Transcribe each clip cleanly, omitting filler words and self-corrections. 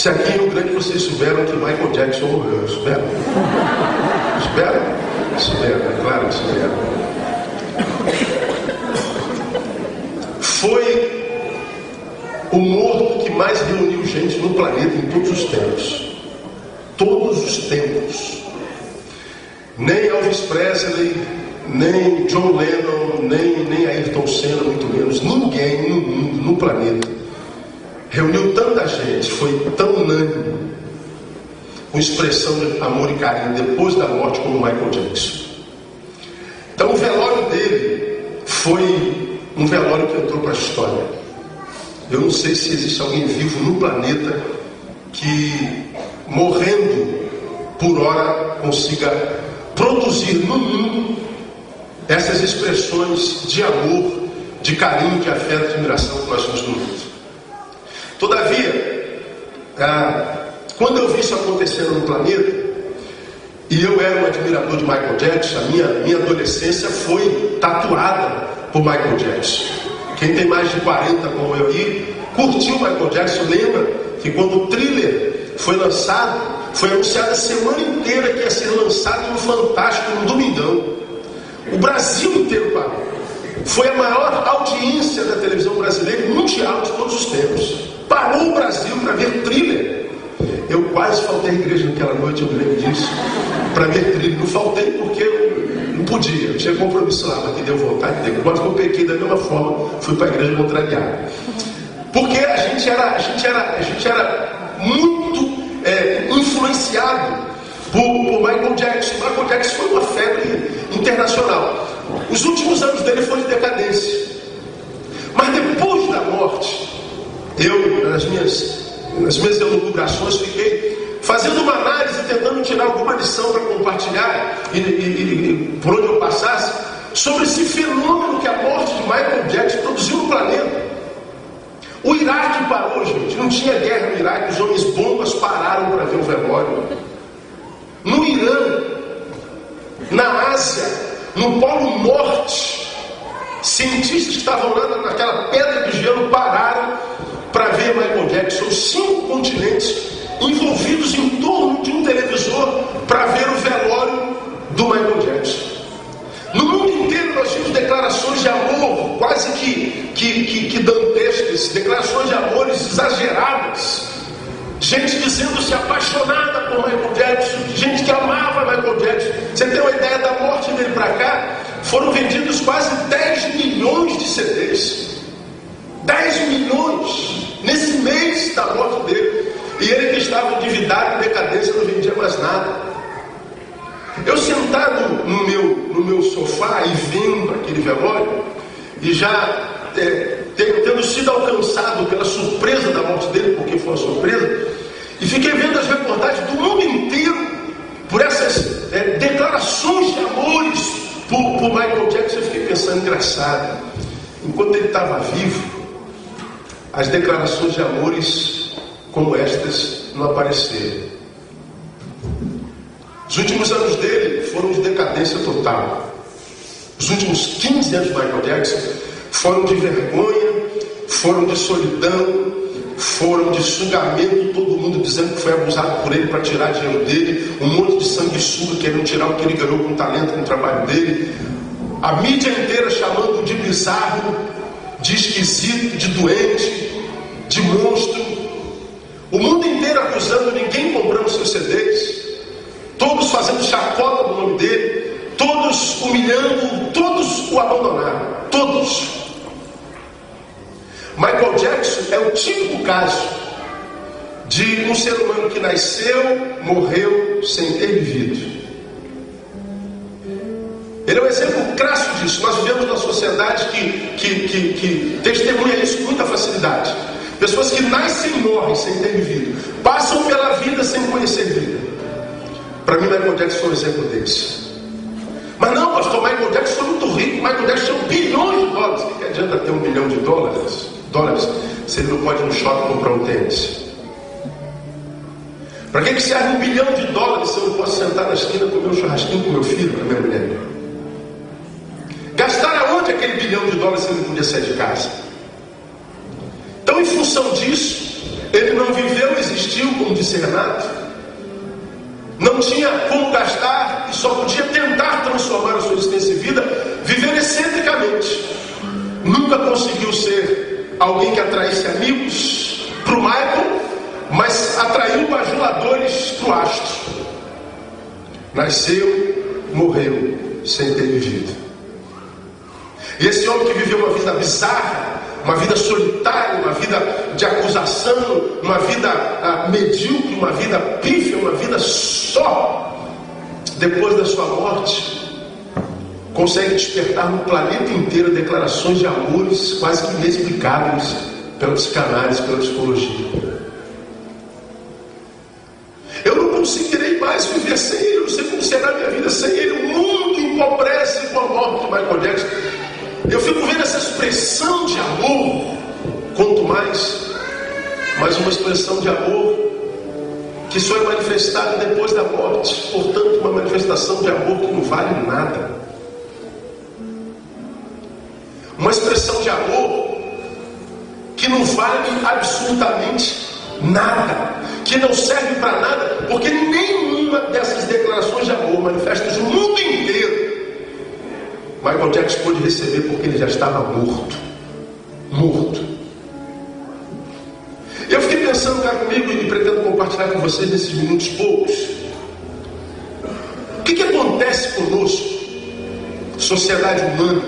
Se aqui em Rio Grande vocês souberam que Michael Jackson morreu, souberam? Souberam? Souberam, claro que souberam. Foi o morto que mais reuniu gente no planeta em todos os tempos. Todos os tempos. Nem Elvis Presley, nem John Lennon, nem Ayrton Senna, muito menos. Ninguém no mundo, no planeta, reuniu tanta gente, foi tão unânime, com expressão de amor e carinho depois da morte como Michael Jackson. Então o velório dele foi um velório que entrou para a história. Eu não sei se existe alguém vivo no planeta que, morrendo por hora, consiga produzir no mundo essas expressões de amor, de carinho, de afeto, de admiração que nós temos no mundo. Todavia, quando eu vi isso acontecendo no planeta, e eu era um admirador de Michael Jackson, a minha adolescência foi tatuada por Michael Jackson. Quem tem mais de 40 como eu aí, curtiu Michael Jackson, lembra que quando o Thriller foi lançado, foi anunciado a semana inteira que ia ser lançado no Fantástico, no Domingão. O Brasil inteiro parou. Foi a maior audiência da televisão brasileira e mundial de todos os tempos. Parou o Brasil para ver Thriller. Eu quase faltei à igreja naquela noite, eu me lembro disso, para ver Thriller. Não faltei porque eu não podia, eu tinha compromisso lá, mas que deu vontade, mas eu pequei da mesma forma, fui para a igreja contrariada. Porque a gente era muito influenciado por Michael Jackson. Michael Jackson foi uma febre internacional. Os últimos anos dele foram de decadência. Mas depois da morte, eu, nas minhas elucubrações, fiquei fazendo uma análise, tentando tirar alguma lição para compartilhar, e por onde eu passasse, sobre esse fenômeno que a morte de Michael Jackson produziu no planeta. O Iraque parou, gente. Não tinha guerra no Iraque. Os homens bombas pararam para ver o velório. No Irã, na Ásia, no Polo Norte, cientistas que estavam lá naquela pedra de gelo pararam para ver Michael Jackson. Os 5 continentes envolvidos em torno de um televisor para ver o velório do Michael Jackson. No mundo inteiro nós tínhamos declarações de amor quase que dantescas, declarações de amores exageradas, gente dizendo-se apaixonada por Michael Jackson, gente que amava Michael Jackson. Você tem uma ideia da morte dele para cá? Foram vendidos quase 10 milhões de CDs. 10 milhões nesse mês da morte dele. E ele que estava endividado, em decadência, não vendia mais nada. Eu sentado no meu sofá e vendo aquele velório, e já tendo sido alcançado pela surpresa da morte dele, porque foi uma surpresa, e fiquei vendo as reportagens do mundo inteiro por essas declarações de amores por Michael Jackson. Eu fiquei pensando, engraçado, enquanto ele estava vivo, as declarações de amores como estas não apareceram. Os últimos anos dele foram de decadência total. Os últimos 15 anos de Michael Jackson foram de vergonha, foram de solidão, foram de sugamento, todo mundo dizendo que foi abusado por ele para tirar dinheiro dele, um monte de sanguessuga querendo tirar o que ele ganhou com o talento, com o trabalho dele, a mídia inteira chamando de bizarro, de esquisito, de doente, de monstro, o mundo inteiro acusando ninguém comprando seus CDs, todos fazendo chacota do nome dele, todos humilhando, todos o abandonaram, todos. Michael Jackson é o típico caso de um ser humano que nasceu, morreu sem ter vivido. Ele é um exemplo crasso disso. Nós vivemos numa sociedade que testemunha isso com muita facilidade. Pessoas que nascem e morrem sem ter vivido, passam pela vida sem conhecer vida. Para mim, Michael Jackson foi um exemplo desse. Mas não, pastor, Michael Jackson foi muito rico. Michael Jackson tinha bilhões de dólares. O que adianta ter $1 bilhão se ele não pode ir no shopping comprar um tênis? Para que serve $1 bilhão se eu não posso sentar na esquina e comer um churrasquinho com meu filho, com a minha mulher? Gastar aonde aquele $1 bilhão se ele não podia sair de casa? Então, em função disso, ele não viveu, existiu investiu, como disse Renato, não tinha como gastar e só podia tentar transformar a sua existência e vida, vivendo excentricamente. Nunca conseguiu ser alguém que atraísse amigos para o Michael, mas atraiu bajuladores para o astro. Nasceu, morreu, sem ter vivido. E esse homem que viveu uma vida bizarra, uma vida solitária, uma vida de acusação, uma vida medíocre, uma vida pífia, uma vida só, depois da sua morte, consegue despertar no planeta inteiro declarações de amores quase que inexplicáveis pela psicanálise, pela psicologia. Eu não conseguirei mais viver sem ele, eu não sei como será a minha vida sem ele. O mundo empobrece com a morte de Michael Jackson. Eu fico vendo essa expressão de amor, quanto mais uma expressão de amor que só é manifestada depois da morte. Portanto, uma manifestação de amor que não vale nada. Uma expressão de amor que não vale absolutamente nada, que não serve para nada, porque nenhuma dessas declarações de amor manifestas no mundo inteiro Michael Jackson pôde receber, porque ele já estava morto. Eu fiquei pensando cá comigo e pretendo compartilhar com vocês nesses minutos poucos. O que acontece conosco, sociedade humana,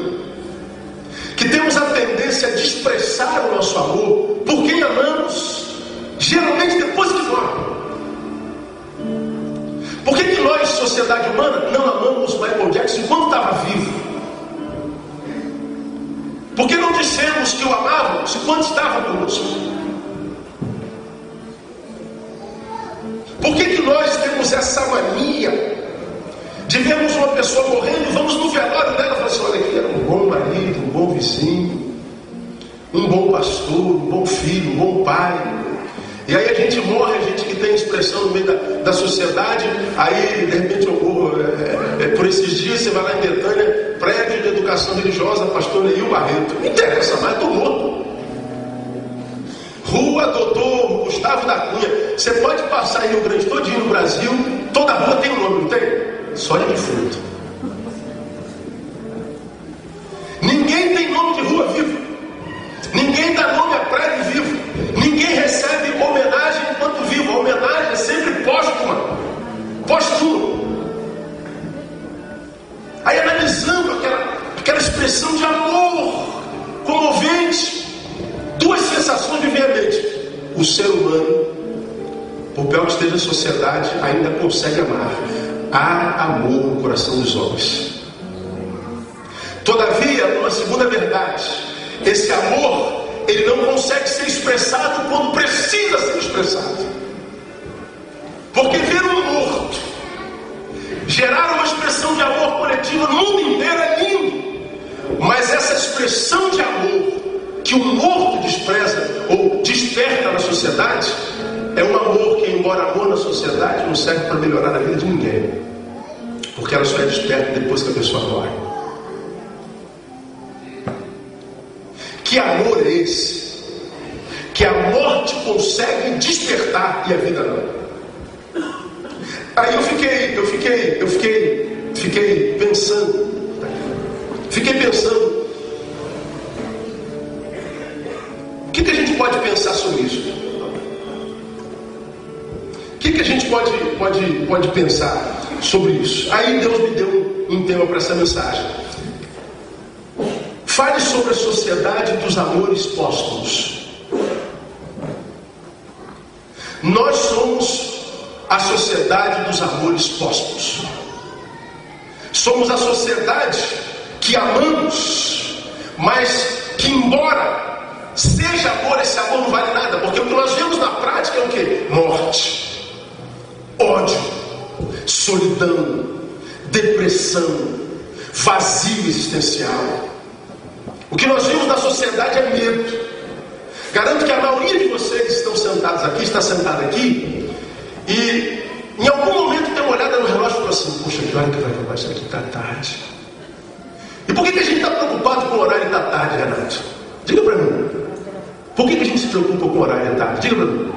que temos a tendência de expressar o nosso amor por quem amamos, geralmente depois que morre? Por que nós, sociedade humana, não amamos Michael Jackson enquanto estava vivo? Por que não dissemos que o amávamos enquanto estava conosco? Por que nós temos essa mania de vermos uma pessoa morrendo e vamos no velório dela e falamos assim: olha, aqui era um bom marido, um bom vizinho, um bom pastor, um bom filho, um bom pai. E aí a gente morre, a gente que tem expressão no meio da sociedade, aí de repente eu morro. Por esses dias você vai lá em Betânia, prédio de educação religiosa, pastor Neil Barreto. Não interessa mais, estou morto. Rua Doutor Gustavo da Cunha. Você pode passar em Rio Grande todinho no Brasil, toda rua tem um nome, não tem? Só de defunto. Ninguém tem nome de rua vivo. Ninguém dá nome a prédio vivo. Ninguém recebe homenagem enquanto vivo. A homenagem é sempre póstuma. Aí analisando aquela expressão de amor comovente, duas sensações me vêm à mente. O ser humano, por pior que esteja a sociedade, ainda consegue amar. Há amor no coração dos homens. Todavia, uma segunda verdade: esse amor, ele não consegue ser expressado quando precisa ser expressado. Porque ver um morto gerar uma expressão de amor coletiva no mundo inteiro é lindo. Mas essa expressão de amor que o morto despreza ou desperta na sociedade é um amor que, embora amor na sociedade, não serve para melhorar a vida de ninguém, porque ela só é desperta depois que a pessoa morre. Que amor é esse? Que a morte consegue despertar e a vida não. Aí eu fiquei pensando. O que a gente pode pensar sobre isso? O que a gente pode pensar sobre isso? Aí Deus me deu um tema para essa mensagem. Fale sobre a sociedade dos amores póstumos. Nós somos a sociedade dos amores póstumos. Somos a sociedade que amamos, mas que, embora seja amor, esse amor não vale nada, porque o que nós vemos na prática é o quê? Morte, ódio, solidão, depressão, vazio existencial. O que nós vemos na sociedade é medo. Garanto que a maioria de vocês estão sentados aqui, está sentado aqui, e em algum momento tem uma olhada no relógio e fala assim: poxa, que hora que vai acabar isso aqui? Está tarde. E por que a gente está preocupado com o horário da tarde, Renato? Diga para mim. Por que a gente se preocupa com o horário da tarde? Diga para mim.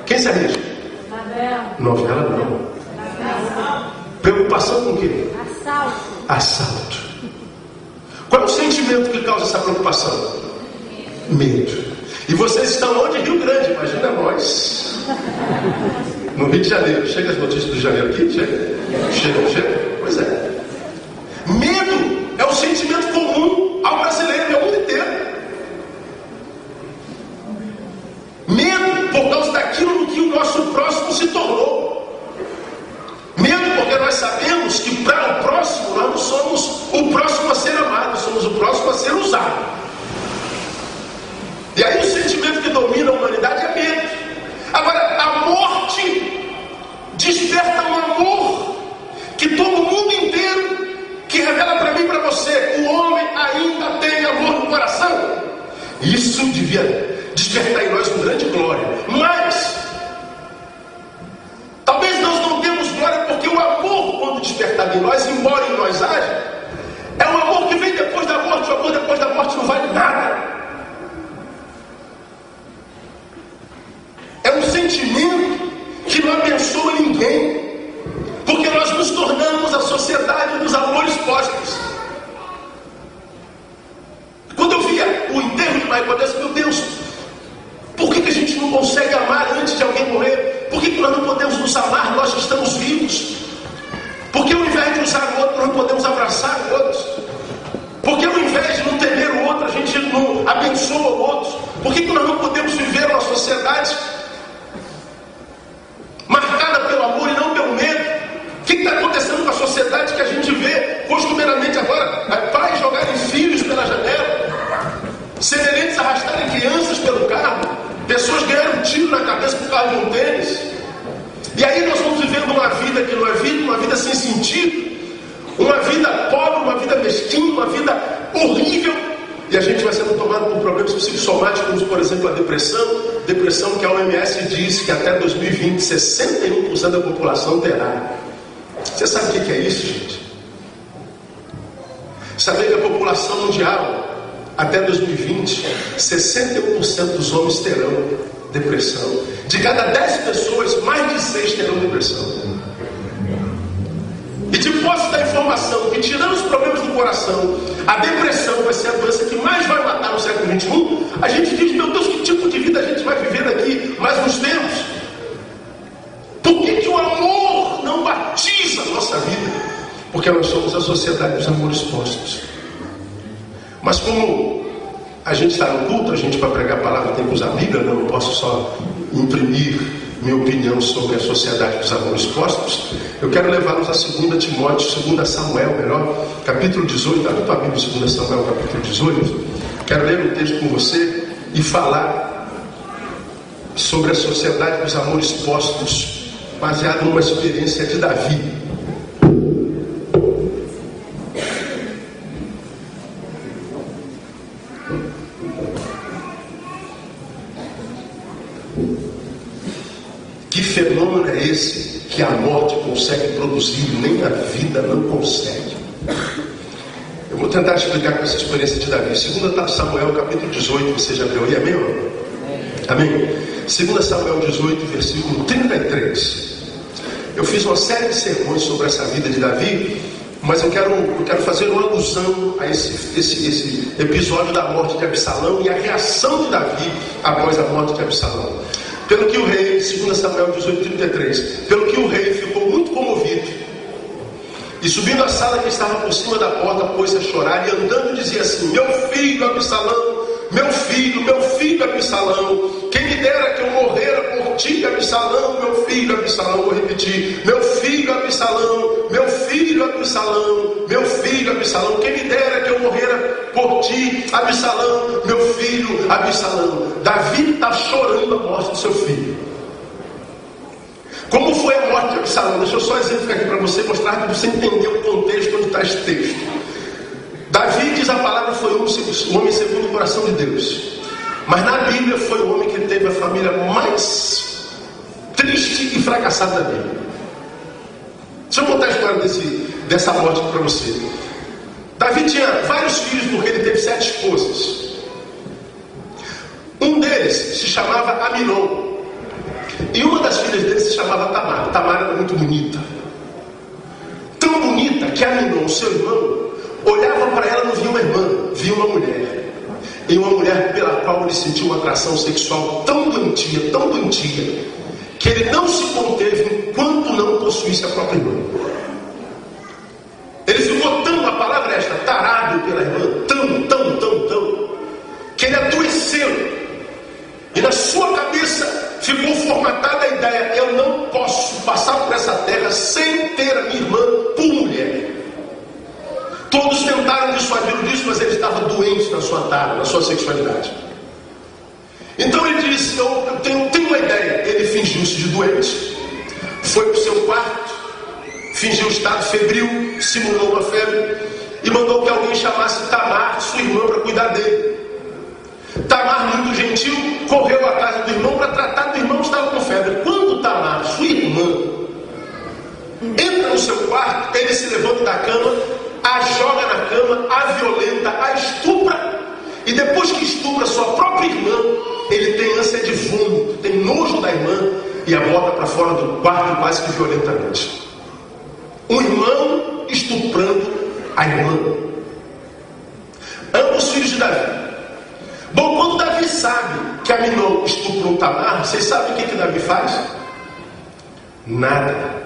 Quem se arrisca? Novela não. Preocupação com o quê? Assalto. Qual é o sentimento que causa essa preocupação? Medo. E vocês estão onde? Rio Grande, imagina nós. No Rio de Janeiro. Chega as notícias do Rio de Janeiro aqui? Chega. Pois é. Medo é o sentimento comum ao brasileiro e ao mundo inteiro. Medo por causa daquilo que o nosso próximo se tornou. Medo porque nós sabemos que para o próximo nós não somos o próximo a ser amado, somos o próximo a ser usado. E aí o sentimento que domina a humanidade é medo. Agora, a morte desperta um amor que toma o mundo inteiro, que revela para mim e para você: o homem ainda tem amor no coração. Isso devia despertar em nós uma grande glória. Mas talvez nós não temos glória porque o amor, quando despertado em nós, embora em nós haja, é um amor que vem depois da morte. O amor depois da morte não vale nada. É um sentimento que não abençoa ninguém, porque nós nos tornamos a sociedade dos amores postos. Quando eu via o enterro de Michael Jackson, meu Deus, por que a gente não consegue amar antes de alguém morrer? Por que nós não podemos nos amar, nós que estamos vivos? Por que ao invés de usar o outro, nós não podemos abraçar o outro? Por que ao invés de não temer o outro, a gente não abençoa o outro? Por que nós não podemos viver uma sociedade marcada pelo amor e não pelo medo? O que está acontecendo com a sociedade que a gente vê costumeiramente agora? Pais jogarem filhos pela janela, semelhantes arrastarem crianças pelo carro, pessoas ganharam um tiro na cabeça por causa de um tênis. E aí nós vamos vivendo uma vida que não é vida, uma vida sem sentido, uma vida pobre, uma vida mesquinha, uma vida horrível. E a gente vai sendo tomado por problemas psicossomáticos, como por exemplo a depressão que a OMS diz que até 2020 61% da população terá. Você sabe o que é isso, gente? Saber que a população mundial até 2020 61% dos homens terão depressão. De cada 10 pessoas, mais de 6 terão depressão. E de posse da informação que, tirando os problemas do coração, a depressão vai ser a doença que mais vai matar no século XXI, a gente diz: meu Deus, que tipo de vida a gente vai viver daqui mais uns tempos? Por que o amor não batiza a nossa vida? Porque nós somos a sociedade dos amores postos. Mas como a gente está no culto, a gente para pregar a palavra tem que usar a Bíblia, não posso só imprimir minha opinião sobre a sociedade dos amores postos. Eu quero levá-los a 2 Timóteo, 2 Samuel, melhor, capítulo 18, abre tua Bíblia, 2 Samuel, capítulo 18. Quero ler um texto com você e falar sobre a sociedade dos amores postos, baseado numa experiência de Davi. Que fenômeno é esse que a morte consegue produzir e nem a vida não consegue? Eu vou tentar explicar com essa experiência de Davi. 2 Samuel, capítulo 18, você já viu aí, amém? Amém? 2 Samuel 18, versículo 33. Eu fiz uma série de sermões sobre essa vida de Davi, mas eu quero fazer uma alusão a esse episódio da morte de Absalão e a reação de Davi após a morte de Absalão. Pelo que o rei, 2 Samuel 18, 33, pelo que o rei ficou muito comovido, e subindo a sala que estava por cima da porta, pôs-se a chorar, e andando dizia assim: meu filho Absalão, meu filho Absalão, quem me dera que eu morrera por ti, Absalão, meu filho Absalão. Vou repetir: meu filho Absalão, meu filho Absalão, meu filho Absalão, quem me dera que eu morrera por ti, Absalão, meu filho Absalão. Davi está chorando a morte do seu filho. Como foi a morte de Absalão? Deixa eu só exemplificar aqui para você, mostrar para você entender o contexto onde está esse texto. Davi, diz a palavra, foi um homem segundo o coração de Deus. Mas na Bíblia foi o homem que teve a família mais triste e fracassada da Bíblia. Deixa eu contar a história dessa morte para você. Davi tinha vários filhos porque ele teve 7 esposas. Um deles se chamava Aminon. E uma das filhas dele se chamava Tamar. Tamar era muito bonita. Tão bonita que Aminon, seu irmão, olhava para ela e não via uma irmã, via uma mulher. E uma mulher pela qual ele sentiu uma atração sexual tão doentia, que ele não se conteve enquanto não possuísse a própria irmã. Ele ficou tão, a palavra é esta, tarado pela irmã, tão, que ele adoeceu. E na sua cabeça ficou formatada a ideia: eu não posso passar por essa terra sem ter a minha irmã por mulher. Todos tentaram dissuadi-lo disso, mas ele estava doente na sua tara, na sua sexualidade. Então ele disse: eu tenho uma ideia. Ele fingiu-se de doente, foi para o seu quarto, fingiu estado febril, simulou uma febre e mandou que alguém chamasse Tamar, sua irmã, para cuidar dele. Tamar, muito gentil, correu à casa do irmão para tratar do irmão que estava com febre. Quando Tamar, sua irmã, entra no seu quarto, ele se levanta da cama, a joga na cama, a violenta, a estupra, e depois que estupra sua própria irmã, ele tem ânsia de vômito, tem nojo da irmã e a bota para fora do quarto quase que violentamente. Um irmão estuprando a irmã. Ambos filhos de Davi. Bom, quando Davi sabe que Aminon estuprou Tamar, vocês sabem o que Davi faz? Nada.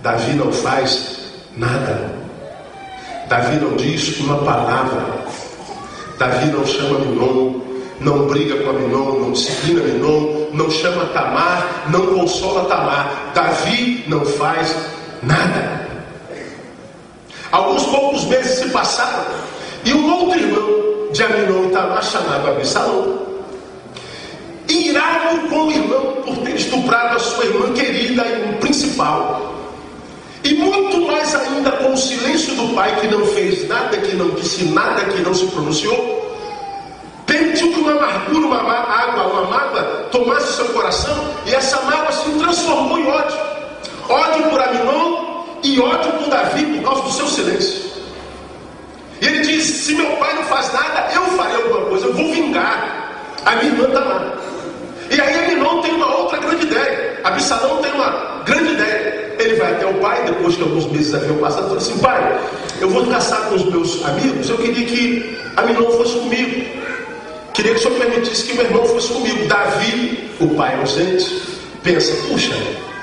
Davi não faz nada. Davi não diz uma palavra. Davi não chama Aminon, não briga com Aminon, não disciplina Aminon, não chama Tamar, não consola Tamar. Davi não faz nada. Alguns poucos meses se passaram e um outro irmão de Aminon e Tamar, chamado Absalão, irado com o irmão por ter estuprado a sua irmã querida e principal, e muito mais ainda com o silêncio do pai, que não fez nada, que não disse nada, que não se pronunciou, permitiu que uma amargura, uma mágoa tomasse seu coração, e essa mágoa se transformou em ódio. Ódio por Aminon e ódio por Davi por causa do seu silêncio. E ele diz: se meu pai não faz nada, eu farei alguma coisa, eu vou vingar a minha irmã Tamar. E aí Aminon tem uma outra grande ideia, Absalão tem uma grande ideia. Ele vai até o pai, depois que alguns meses haviam passado, e fala assim: pai, eu vou caçar com os meus amigos, eu queria que Aminon fosse comigo, queria que o senhor permitisse que meu irmão fosse comigo. Davi, o pai ausente, pensa: puxa,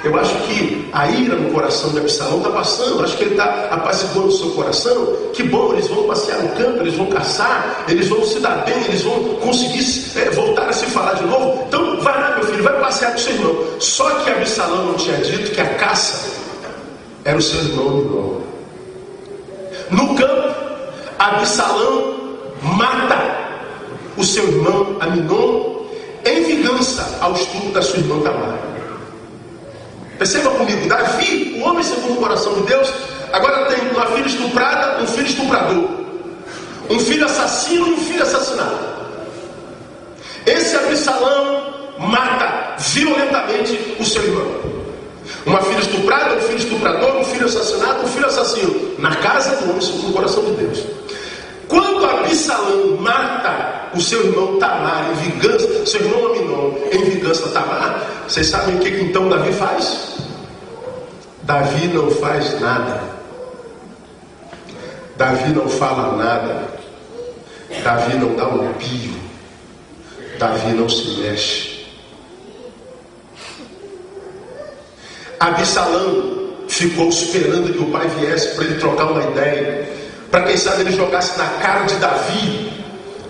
eu acho que a ira no coração de Absalão está passando, acho que ele está apaziguando o seu coração. Que bom, eles vão passear no campo, eles vão caçar, eles vão se dar bem, eles vão conseguir voltar a se falar de novo. Então vai lá, meu filho, vai passear com o seu irmão. Só que Absalão não tinha dito que a caça era o seu irmão Aminon. No campo, Absalão mata o seu irmão Aminon em vingança ao estupro da sua irmã Tamar. Perceba comigo, Davi, o homem segundo o coração de Deus, agora tem uma filha estuprada, um filho estuprador, um filho assassino e um filho assassinado. Esse Absalão mata violentamente o seu irmão. Uma filha estuprada, um filho estuprador, um filho assassinado, um filho assassino, na casa do homem segundo o coração de Deus. Quando Absalão mata o seu irmão Tamar em vingança, seu irmão Aminon em vingança a Tamar, vocês sabem o que então Davi faz? Davi não faz nada. Davi não fala nada. Davi não dá um pio. Davi não se mexe. Absalão ficou esperando que o pai viesse para ele trocar uma ideia, para quem sabe ele jogasse na cara de Davi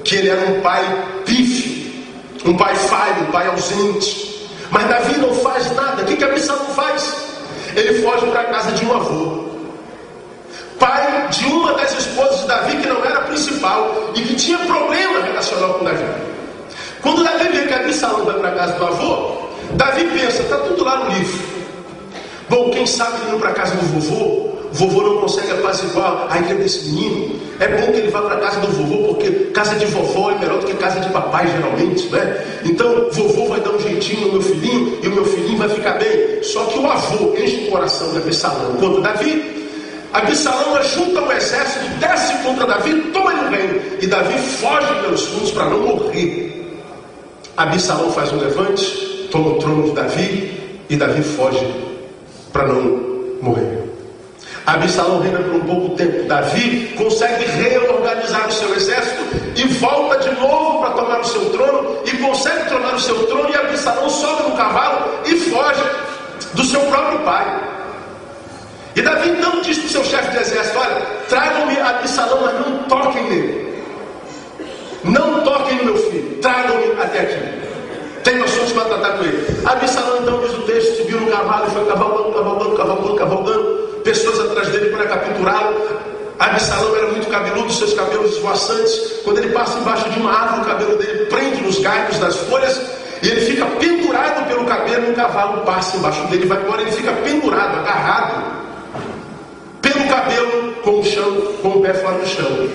que ele era um pai pífio, um pai falho, um pai ausente. Mas Davi não faz nada. O que Absalão faz? Ele foge para a casa de um avô, pai de uma das esposas de Davi, que não era a principal e que tinha problema relacional com Davi. Quando Davi vê que Absalão vai para a casa do avô, Davi pensa: está tudo lá no livro. Bom, quem sabe ele indo para a casa do vovô, o vovô não consegue apaziguar a ira desse menino. É bom que ele vá para a casa do vovô, porque casa de vovó é melhor do que casa de papai, geralmente, né? Então, vovô vai dar um jeitinho no meu filhinho, e o meu filhinho vai ficar bem. Só que o avô enche o coração de Absalão contra Davi. Absalão junta um exército, desce contra Davi, toma ele no reino. E Davi foge pelos fundos para não morrer. Absalão faz um levante, toma o trono de Davi e Davi foge para não morrer. Absalão reina por um pouco tempo. Davi consegue reorganizar o seu exército e volta de novo para tomar o seu trono, e consegue tomar o seu trono, e Absalão sobe no cavalo e foge do seu próprio pai. E Davi então diz para o seu chefe de exército: olha, tragam-me Absalão, mas não toquem nele. Não toquem no meu filho, tragam-me até aqui. Tenho assuntos para tratar com ele. Absalão então, diz o texto, subiu no cavalo e foi cavalgando. Pessoas atrás dele para capturá-lo. Absalão era muito cabeludo, seus cabelos esvoaçantes. Quando ele passa embaixo de uma árvore, o cabelo dele prende nos galhos das folhas, e ele fica pendurado pelo cabelo. Um cavalo passa embaixo dele, vai embora, ele fica pendurado, agarrado pelo cabelo, com o pé fora do chão.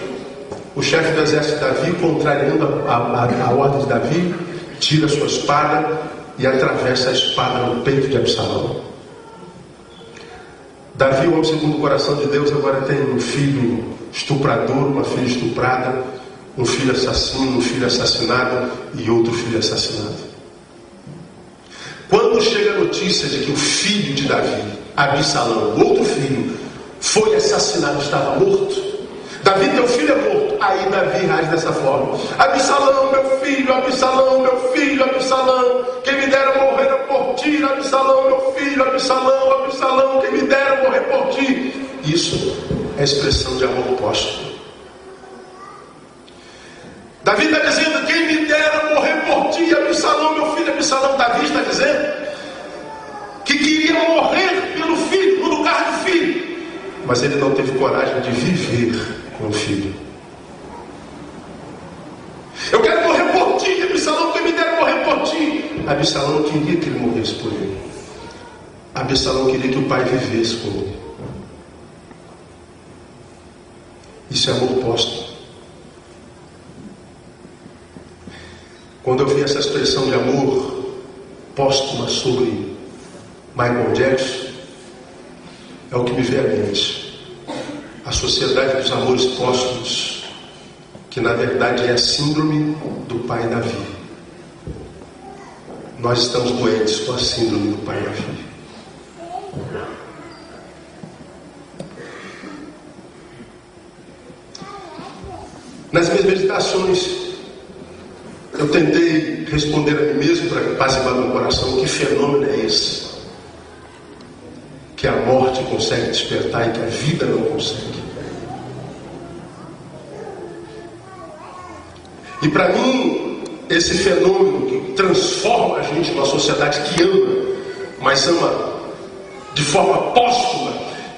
O chefe do exército Davi, contrariando a ordem de Davi, tira sua espada e atravessa a espada no peito de Absalão. Davi, o homem segundo o coração de Deus, agora tem um filho estuprador, uma filha estuprada, um filho assassino, um filho assassinado e outro filho assassinado. Quando chega a notícia de que o filho de Davi, Absalão, o outro filho, foi assassinado, estava morto, Davi, teu filho é morto. Aí Davi reage dessa forma: Absalão, meu filho, Absalão, meu filho, Absalão, quem me dera morrer por ti, Absalão, meu filho, Absalão, Absalão, quem me dera morrer por ti. Isso é expressão de amor póstumo. Davi está dizendo: quem me dera morrer por ti, Absalão, meu filho, Absalão. Davi está dizendo que queria morrer pelo filho, no lugar do filho, mas ele não teve coragem de viver com o filho. Eu quero morrer por ti, Absalão, quem me dera morrer por ti. Absalão queria que ele morresse por ele. Absalão queria que o pai vivesse com ele. Isso é amor póstumo. Quando eu vi essa expressão de amor póstuma sobre Michael Jackson, é o que me veio à mente. A sociedade dos amores póstumos, que na verdade é a síndrome do pai Davi. Nós estamos doentes com a síndrome do pai Davi. Nas minhas meditações, eu tentei responder a mim mesmo, para apaziguar meu coração: que fenômeno é esse? Que a morte consegue despertar e que a vida não consegue. E para mim, esse fenômeno que transforma a gente numa sociedade que ama, mas ama de forma póstuma,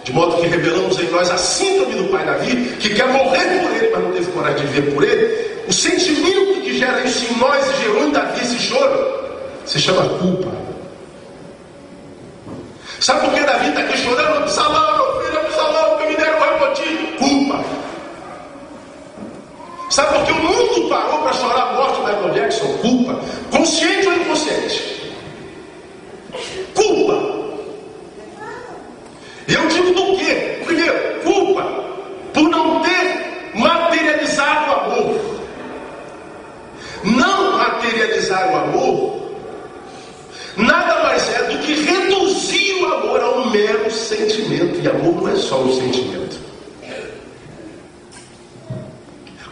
de modo que revelamos em nós a síndrome do pai Davi, que quer morrer por ele, mas não teve coragem de viver por ele. O sentimento que gera isso em nós e gerou em Davi esse choro se chama culpa. Sabe por que Davi está aqui chorando? Absalão, meu filho, Absalão, que me deram morrer por ti. Culpa. Sabe por que o mundo parou para chorar a morte da Michael Jackson? Culpa. Consciente ou inconsciente? Culpa. E eu digo do quê? Primeiro, culpa por não ter materializado o amor. Não materializar o amor nada mais é do que reduzir o amor a um mero sentimento. E amor não é só um sentimento.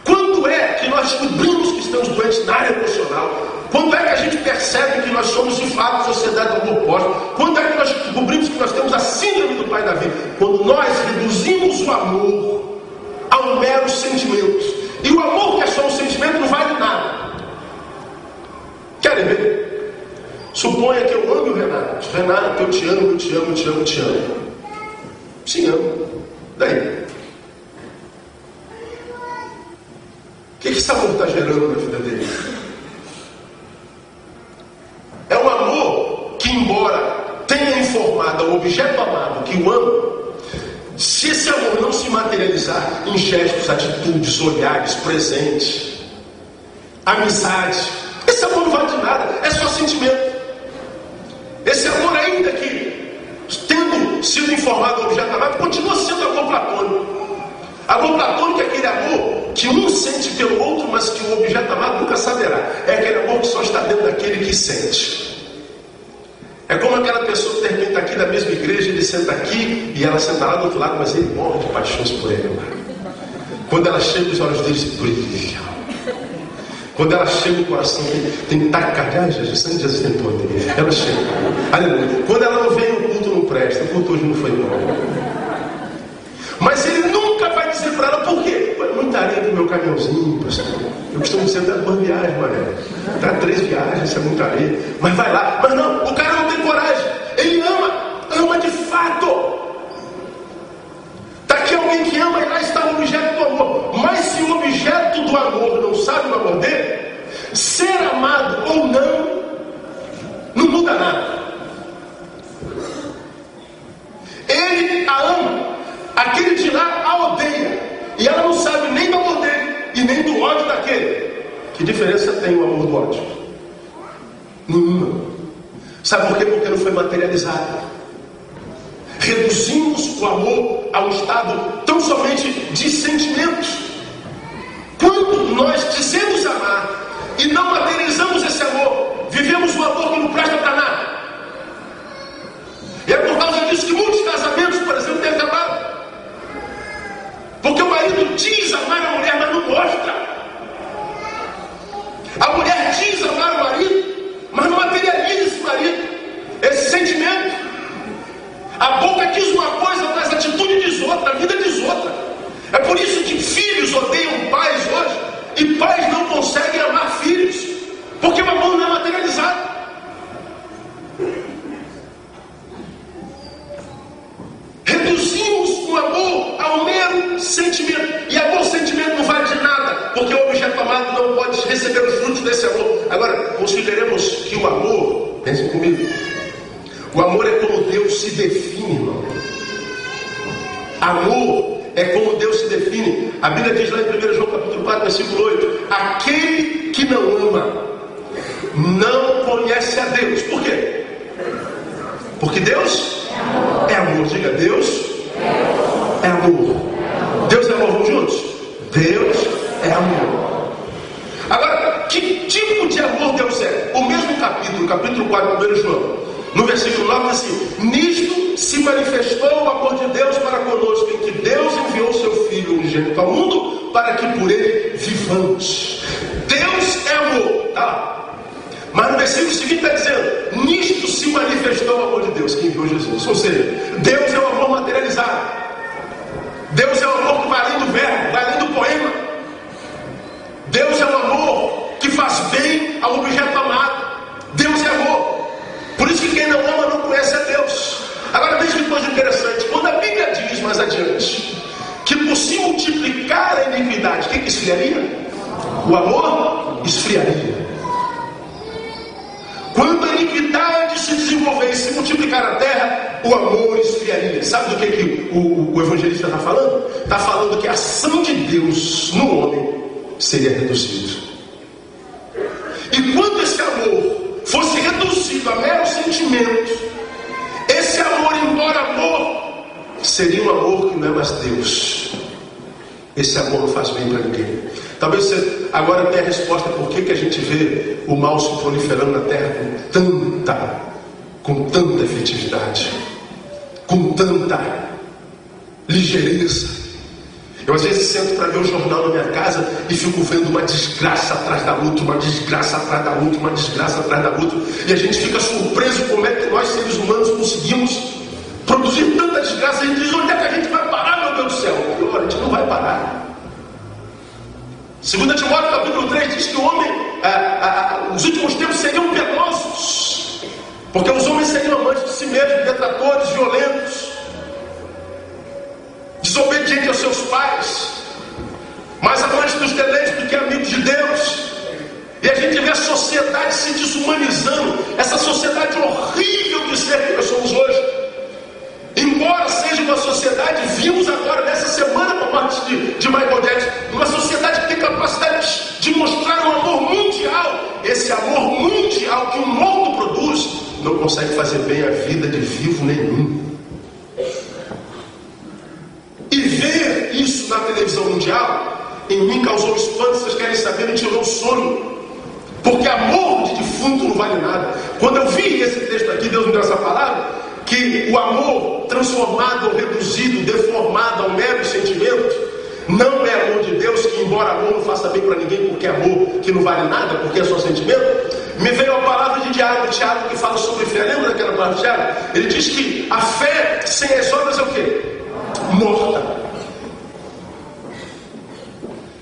Quando é que nós descobrimos que estamos doentes na área emocional? Quando é que a gente percebe que nós somos de fato sociedade do amor póstumo? Quando é que nós descobrimos que nós temos a síndrome do pai Davi? Quando nós reduzimos o amor a um mero sentimento. E o amor que é só um sentimento não vale nada. Querem ver? Suponha que eu amo o Renato. Renato, eu te amo, eu te amo, eu te amo, eu te amo. Sim, amo. Daí? O que esse amor está gerando na vida dele? É um amor que, embora tenha informado ao objeto amado que o ama, se esse amor não se materializar em gestos, atitudes, olhares, presentes, amizade, esse amor não vale de nada, é só sentimento. Esse amor, ainda que tendo sido informado ao objeto amado, continua sendo amor platônico. Amor platônico é aquele amor que um sente pelo outro, mas que o objeto amado nunca saberá. É aquele amor que só está dentro daquele que sente. É como aquela pessoa que de repente está aqui da mesma igreja, ele senta aqui e ela senta lá do outro lado, mas ele morre de paixões por ela. Quando ela chega, os olhos deles brilham. Quando ela chega, o coração tem taquicardia. Jesus tem poder. Ela chega. Aleluia. Quando ela não vem, o culto não presta. O culto hoje não foi bom. Mas ele nunca vai dizer para ela por quê. Muita areia do meu caminhãozinho, pastor. Eu costumo dizer, dá 2 viagens, Mané. Dá 3 viagens, isso é muita areia. Mas vai lá. Mas não, o cara não tem coragem. Ele ama de fato. Está aqui alguém que ama e lá está o objeto do amor. Mas se o objeto do amor não sabe o amor dele, ser amado ou não muda nada. Ele a ama, aquele de lá a odeia, e ela não sabe nem do amor dele e nem do ódio daquele. Que diferença tem o amor do ódio? Nenhuma. Sabe por quê? Porque não foi materializado. Reduzimos o amor a um estado tão somente de sentimentos. Quando nós dizemos amar e não materializamos esse amor, vivemos um amor que não presta para nada. E é por causa disso que muitos casamentos, por exemplo, têm acabado. Porque o marido diz amar a mulher, mas não mostra. A mulher diz amar o marido, mas não materializa esse marido, esse sentimento. A boca diz uma coisa, mas a atitude diz outra, a vida diz outra. É por isso que filhos odeiam pais hoje, e pais não conseguem amar filhos, porque o amor não é materializado. Reduzimos o amor a um mero sentimento, e amor, sentimento não vale de nada, porque o objeto amado não pode receber os frutos desse amor. Agora, consideremos que o amor, pensem comigo, o amor é como Deus se define, irmão. Amor é como Deus se define. A Bíblia diz lá em 1 João capítulo 4, versículo 8: aquele que não ama não conhece a Deus. Por quê? Porque Deus é amor. Diga, Deus é amor. Deus é amor, vamos juntos? Deus é amor. Agora, que tipo de amor Deus é? O mesmo capítulo 4, 1 João, no versículo 9, diz assim: nisto se manifestou o amor de Deus para conosco, em que Deus enviou seu Filho unigênito ao mundo, para que por ele vivamos. Deus é amor, tá lá. Mas no versículo seguinte está dizendo: nisto se manifestou o amor de Deus, que enviou Jesus. Ou seja, Deus é o amor materializado. Deus é o amor que vai além do verbo, vai além do poema. Deus é o amor que faz bem ao objeto amado. Deus é amor. Por isso que quem não ama não conhece a Deus. Agora veja que coisa interessante. Quando a Bíblia diz mais adiante que por se multiplicar a iniquidade, o que esfriaria? O amor esfriaria. Quando a iniquidade se desenvolver e se multiplicar na terra, o amor esfriaria. Sabe do que o evangelista está falando? Está falando que a ação de Deus no homem seria reduzida. E quando esse amor fosse reduzido a mero sentimento, esse amor, embora amor, seria um amor que não é mais Deus. Esse amor não faz bem para ninguém. Talvez você agora tenha a resposta por que a gente vê o mal se proliferando na terra com tanta efetividade, com tanta ligeireza. Eu às vezes sento para ver o jornal na minha casa e fico vendo uma desgraça atrás da outra, uma desgraça atrás da outra, uma desgraça atrás da outra. E a gente fica surpreso como é que nós, seres humanos, conseguimos produzir tanta desgraça. A gente diz: onde é que a gente vai parar, meu Deus do céu? A gente não vai parar. 2 Timóteo capítulo 3 diz que o homem, os últimos tempos seriam penosos, porque os homens seriam amantes de si mesmos, detratores, violentos, desobedientes aos seus pais, mais amantes dos deleites do que amigos de Deus. E a gente vê a sociedade se desumanizando, essa sociedade horrível de ser que nós somos hoje. Embora seja uma sociedade, vimos agora nessa semana por parte de Michael Jackson, uma sociedade que tem capacidade de mostrar um amor mundial. Esse amor mundial que um morto produz não consegue fazer bem a vida de vivo nenhum. E ver isso na televisão mundial, em mim causou espanto. Vocês querem saber? Me tirou o sono. Porque amor de defunto não vale nada. Quando eu vi esse texto aqui, Deus me deu essa palavra, que o amor transformado ou reduzido, deformado ao mero sentimento, não é amor de Deus, que embora amor não faça bem para ninguém, porque é amor que não vale nada, porque é só sentimento. Me veio a palavra de Tiago, que fala sobre fé. Lembra daquela palavra de Tiago? Ele diz que a fé sem as obras é o quê? Morta.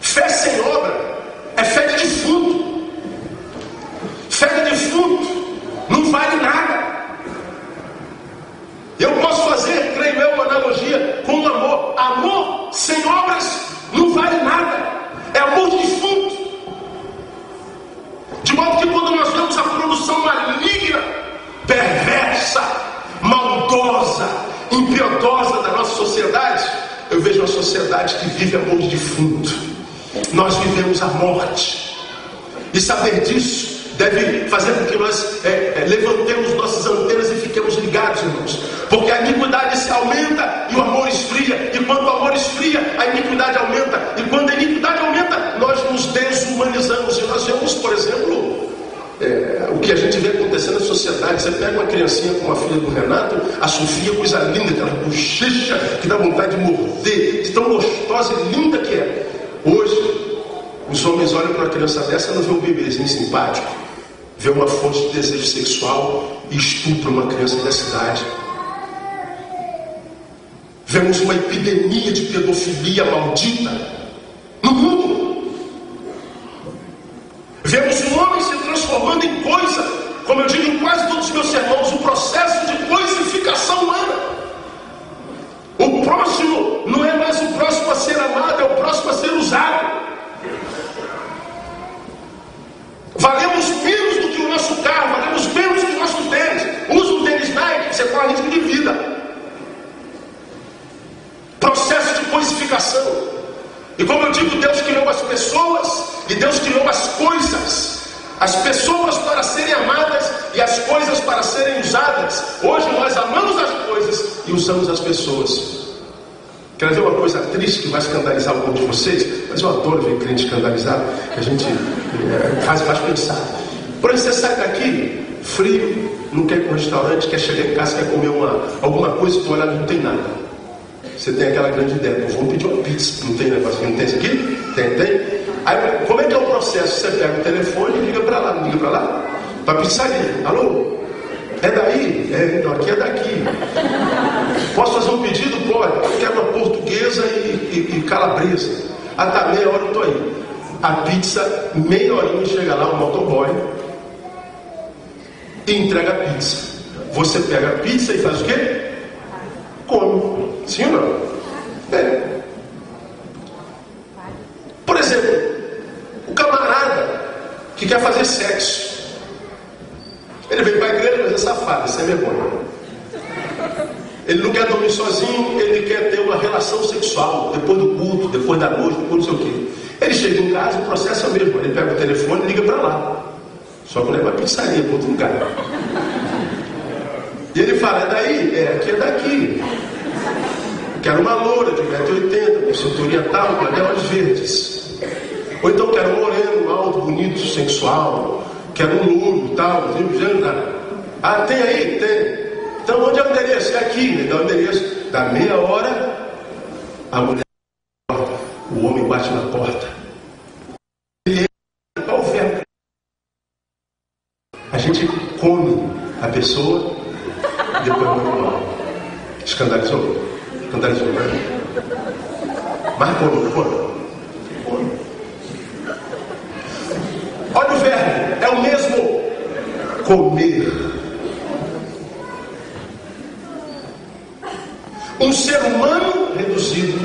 Fé sem obra é fé de defunto. Fé de defunto não vale nada. Eu posso fazer, creio eu, uma analogia com o amor. Amor sem obras não vale nada. É amor de defunto. De modo que quando nós vemos a produção maligna, perversa, maldosa, impiedosa da nossa sociedade, eu vejo uma sociedade que vive amor de defunto. Nós vivemos a morte. E saber disso deve fazer com que nós levantemos nossas antenas e fiquemos ligados, irmãos. Porque a iniquidade se aumenta e o amor esfria. E quando o amor esfria, a iniquidade aumenta. E quando a iniquidade aumenta, nós nos desumanizamos. E nós vemos, por exemplo, o que a gente vê acontecendo na sociedade. Você pega uma criancinha como a filha do Renato, a Sofia, coisa linda, aquela bochecha que dá vontade de morder, de tão gostosa e linda que é. Hoje, os homens olham para uma criança dessa e não vê um bebezinho simpático, vê uma fonte de desejo sexual e estupra uma criança dessa idade. Vemos uma epidemia de pedofilia maldita no mundo. Vemos um homem se transformando em coisa, como eu digo em quase todos os meus sermões, o processo de coisificação humana. O próximo não é mais o próximo a ser amado, é o próximo a ser usado. Valemos menos do que o nosso carro, valemos menos do que o nosso tênis. Usa um tênis Nike, você corre risco de vida. Processo de coisificação. E como eu digo, Deus criou as pessoas e Deus criou as coisas. As pessoas para serem amadas e as coisas para serem usadas. Hoje nós amamos as coisas e usamos as pessoas. Quero ver uma coisa triste que vai escandalizar algum de vocês, mas eu adoro ver crente escandalizado, que a gente faz pensar. Porém, você sai daqui frio, não quer ir para um restaurante, quer chegar em casa, quer comer alguma coisa, tu olha, não tem nada. Você tem aquela grande ideia, vamos pedir uma pizza, não tem negócio, não tem isso aqui? Tem. Aí, como é que é o processo? Você pega o telefone e liga para lá, não liga para lá? Para a pizzaria, alô? É daí? Não, aqui é daqui. Posso fazer um pedido? Pode. Eu quero uma portuguesa e calabresa. Ah, tá, meia hora eu estou aí. A pizza, meia horinha chega lá, um motoboy e entrega a pizza. Você pega a pizza e faz o quê? Come. Sim ou não? Por exemplo, o camarada que quer fazer sexo. Ele veio para a igreja, mas é safado, isso é vergonha. Ele não quer dormir sozinho, ele quer ter uma relação sexual, depois do culto, depois da noite, depois não sei o quê. Ele chega em casa, o processo é o mesmo. Ele pega o telefone e liga para lá. Só que leva a pizzaria para outro lugar. E ele fala, é daí? Aqui é daqui. Quero uma loura de 1,80 m, com cinturinha tal, com olhos verdes. Ou então quero um moreno, alto, bonito, sensual. Quero um louro, tal, Ah, tem aí? Tem. Então onde é o endereço? É aqui, me dá o endereço. Da meia hora, a mulher o homem bate na porta. Ele entra, qual o verbo? A gente come a pessoa e depois vai embora. Escandalizou, né? Mas come. Olha o verbo, é o mesmo. Comer. Um ser humano reduzido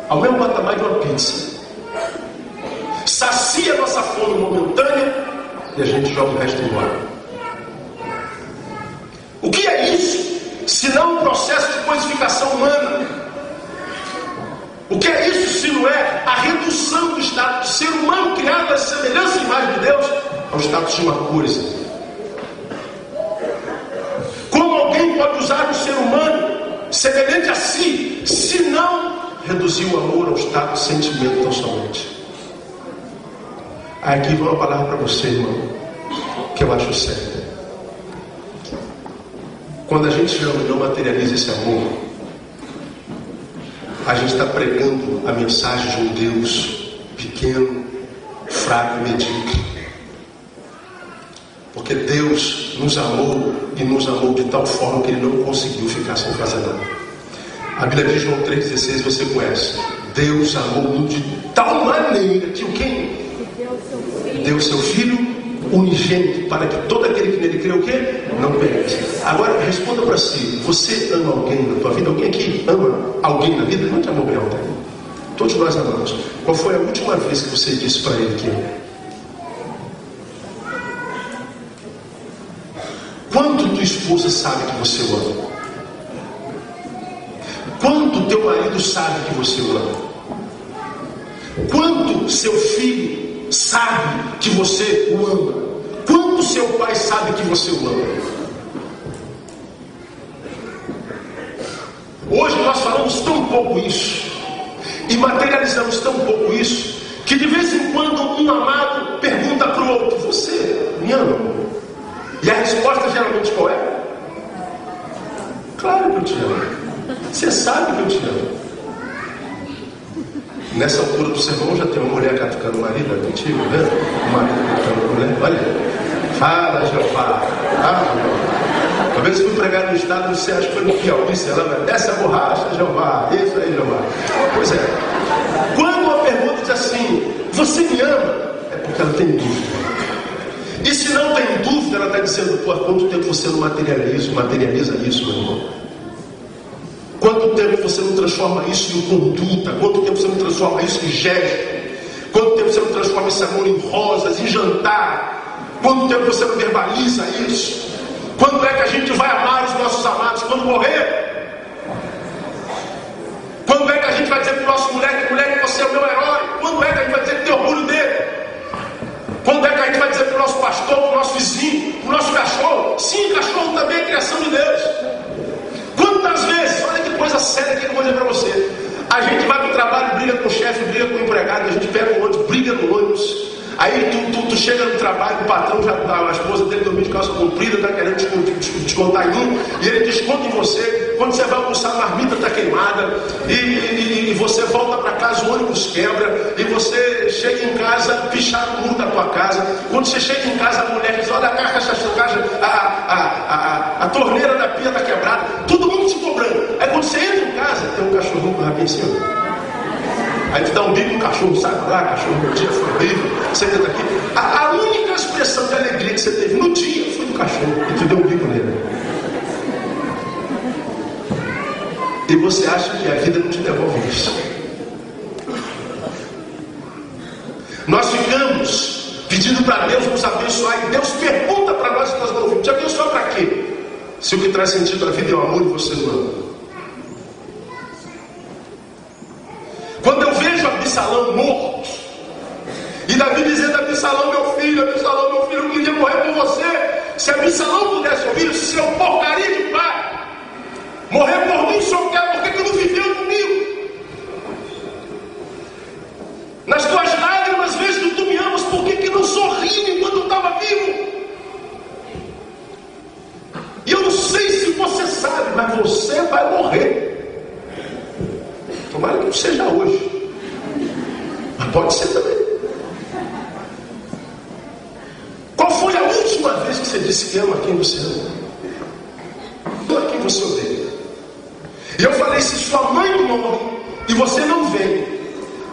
ao mesmo patamar de uma pizza. Sacia a nossa fome momentânea e a gente joga o resto embora. O que é isso? Senão um processo de coisificação humana. O que é isso se não é a redução do estado do ser humano criado à semelhança e imagem de Deus ao status de uma coisa? Como alguém pode usar um ser humano semelhante a si, se não reduzir o amor ao estado de sentimento tão somente? Aqui vai uma palavra para você, irmão, que eu acho sério. Quando a gente ama e não materializa esse amor, a gente está pregando a mensagem de um Deus pequeno, fraco e medíocre. Porque Deus nos amou e nos amou de tal forma que Ele não conseguiu ficar sem fazer nada. A Bíblia diz, João 3,16, você conhece. Deus amou o mundo de tal maneira que o quê? Deu seu Filho unigênito, para que todo aquele que nele crê o quê? Não pereça. Agora responda para si, você ama alguém na tua vida? Alguém aqui ama alguém na vida? Não te amou bem alguém. Todos nós amamos. Qual foi a última vez que você disse para ele que ama? Quanto tua esposa sabe que você o ama? Quanto teu marido sabe que você o ama? Quanto seu filho sabe que você o ama? Quanto seu pai sabe que você o ama? Hoje nós falamos tão pouco isso e materializamos tão pouco isso que de vez em quando um amado pergunta para o outro: você me ama? E a resposta geralmente qual é? Claro que eu te amo. Você sabe que eu te amo. Nessa altura do sermão já tem uma mulher catucando o marido, é contigo, né? O marido catucando a mulher. Olha, fala, Jeová. Uma vez eu fui pregar no estado, você acha que foi no Piauí, sei lá, desce a borracha, Jeová. Isso aí, Jeová. Pois é. Quando uma pergunta diz assim, você me ama? É porque ela tem dúvida. E se não tem dúvida, ela está dizendo, pô, há quanto tempo você não materializa isso, meu irmão? Quanto tempo você não transforma isso em conduta? Quanto tempo você não transforma isso em gesto? Quanto tempo você não transforma esse amor em rosas, em jantar? Quanto tempo você não verbaliza isso? Quando é que a gente vai amar os nossos amados? Quando morrer? Quando é que a gente vai dizer para o nosso moleque, você é o meu herói? Quando é que a gente vai dizer que tem orgulho dele? Quando é que a gente vai dizer para o nosso pastor, para o nosso vizinho, para o nosso cachorro? Sim, cachorro também é criação de Deus. Quantas vezes, olha que coisa séria que eu vou dizer para você, a gente vai para o trabalho, briga com o chefe, briga com o empregado, a gente pega um ônibus, briga no ônibus, aí tu chega no trabalho, o patrão já tá, a esposa dele dormiu de calça comprida, está querendo descontar em um, e ele desconta em você. Quando você vai almoçar, a marmita está queimada, e você volta para casa, o ônibus quebra, e você chega em casa, picharam o muro da tua casa. Quando você chega em casa, a mulher diz, olha a caixa, a torneira da pia está quebrada, todo mundo se cobrando. Aí quando você entra em casa, tem um cachorrinho com o rabinho em cima. Aí tu dá um bico no cachorro, sai pra lá, cachorro, meu dia foi horrível, você entra aqui. A única expressão de alegria que você teve no dia foi do cachorro, e tu deu um bico nele. E você acha que a vida não te devolve isso? Nós ficamos pedindo para Deus nos abençoar, e Deus pergunta para nós se nós não ouvimos: te abençoar para quê? Se o que traz sentido à vida é o amor e você não ama. Quando eu vejo Absalão morto, e Davi dizendo: Absalão meu filho, eu queria morrer por você. Se Absalão pudesse ouvir, seu porcaria de pai, morrer por mim só quer, porque que não viveu comigo? Nas tuas lágrimas vejo que tu me amas, por que não sorriu enquanto eu estava vivo? E eu não sei se você sabe, mas você vai morrer. Tomara que não seja hoje, mas pode ser também. Qual foi a última vez que você disse que ama quem você ama? Ou a quem você odeia? E eu falei: se sua mãe morre e você não vem,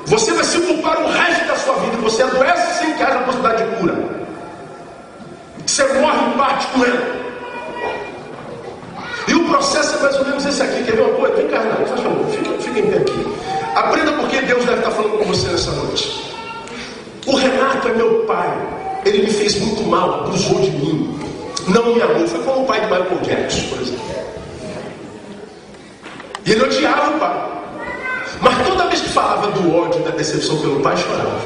você vai se culpar o resto da sua vida. Você adoece sem que haja possibilidade de cura. Você morre em parte com ela. E o processo é mais ou menos esse aqui. Quer ver uma coisa? Vem cá, Renato, faz favor, fica em pé aqui. Aprenda porque Deus deve estar falando com você nessa noite. O Renato é meu pai. Ele me fez muito mal, abusou de mim, não me amou. Foi como o pai de Michael Jackson, por exemplo. E ele odiava o pai. Mas toda vez que falava do ódio e da decepção pelo pai, chorava.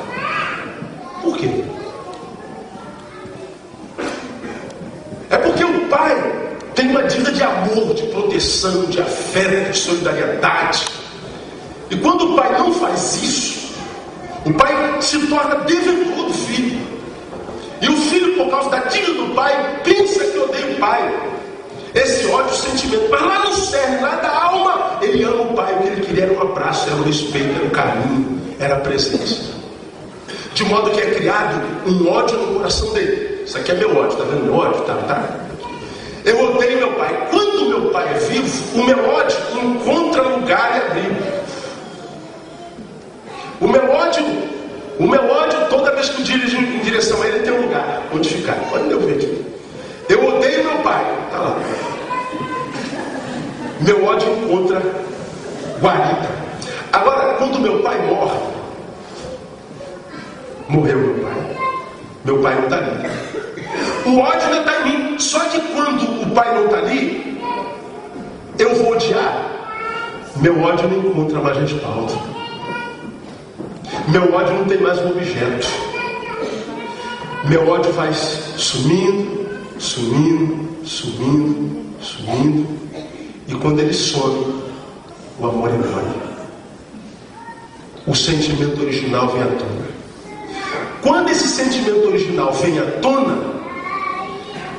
Por quê? É porque o pai tem uma dívida de amor, de proteção, de afeto, de solidariedade. E quando o pai não faz isso, o pai se torna devedor do filho. E o filho, por causa da dívida do pai, pensa que odeia o pai. esse ódio, sentimento, mas lá no cerne, lá da alma, ele ama o pai. O que ele queria era um abraço, era o respeito, era o carinho, era a presença. De modo que é criado um ódio no coração dele. Isso aqui é meu ódio, tá vendo meu ódio? Tá? Eu odeio meu pai. Quando meu pai é vivo, o meu ódio encontra lugar e abrigo. O meu ódio, toda vez que eu dirijo em direção a ele, tem um lugar onde ficar. Pode eu ver aqui. Eu odeio meu pai. Tá lá. Meu ódio encontra guarida. Agora, quando meu pai morre, morreu meu pai. Meu pai não está ali. O ódio ainda está em mim. Só que quando o pai não está ali, eu vou odiar. Meu ódio não encontra mais respaldo. Meu ódio não tem mais um objeto. Meu ódio vai sumindo. E quando ele some, o amor morre. O sentimento original vem à tona. Quando esse sentimento original vem à tona,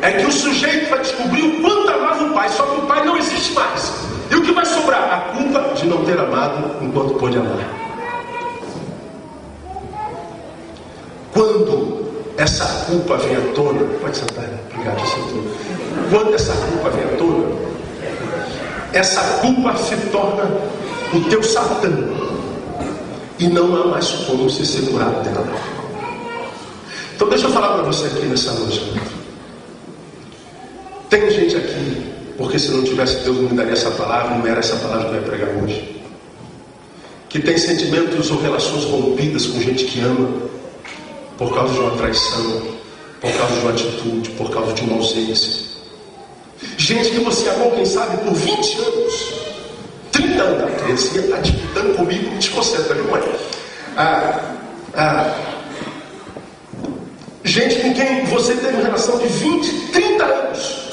é que o sujeito vai descobrir o quanto amava o pai. Só que o pai não existe mais. E o que vai sobrar? A culpa de não ter amado enquanto pôde amar. Quando essa culpa vem à tona, pode sentar, obrigado, sentou. Quando essa culpa vem à tona, essa culpa se torna o teu Satã. E não há mais como se ser curado dela. Então deixa eu falar para você aqui nessa noite. Tem gente aqui, porque se não tivesse Deus não me daria essa palavra, não era essa palavra que eu ia pregar hoje, que tem sentimentos ou relações rompidas com gente que ama, por causa de uma traição, por causa de uma atitude, por causa de uma ausência. Gente que você amou, quem sabe, por 20 anos, 30 anos. A criancinha está disputando comigo, me desconcentra, viu, mãe? Gente com quem você teve uma relação de 20, 30 anos,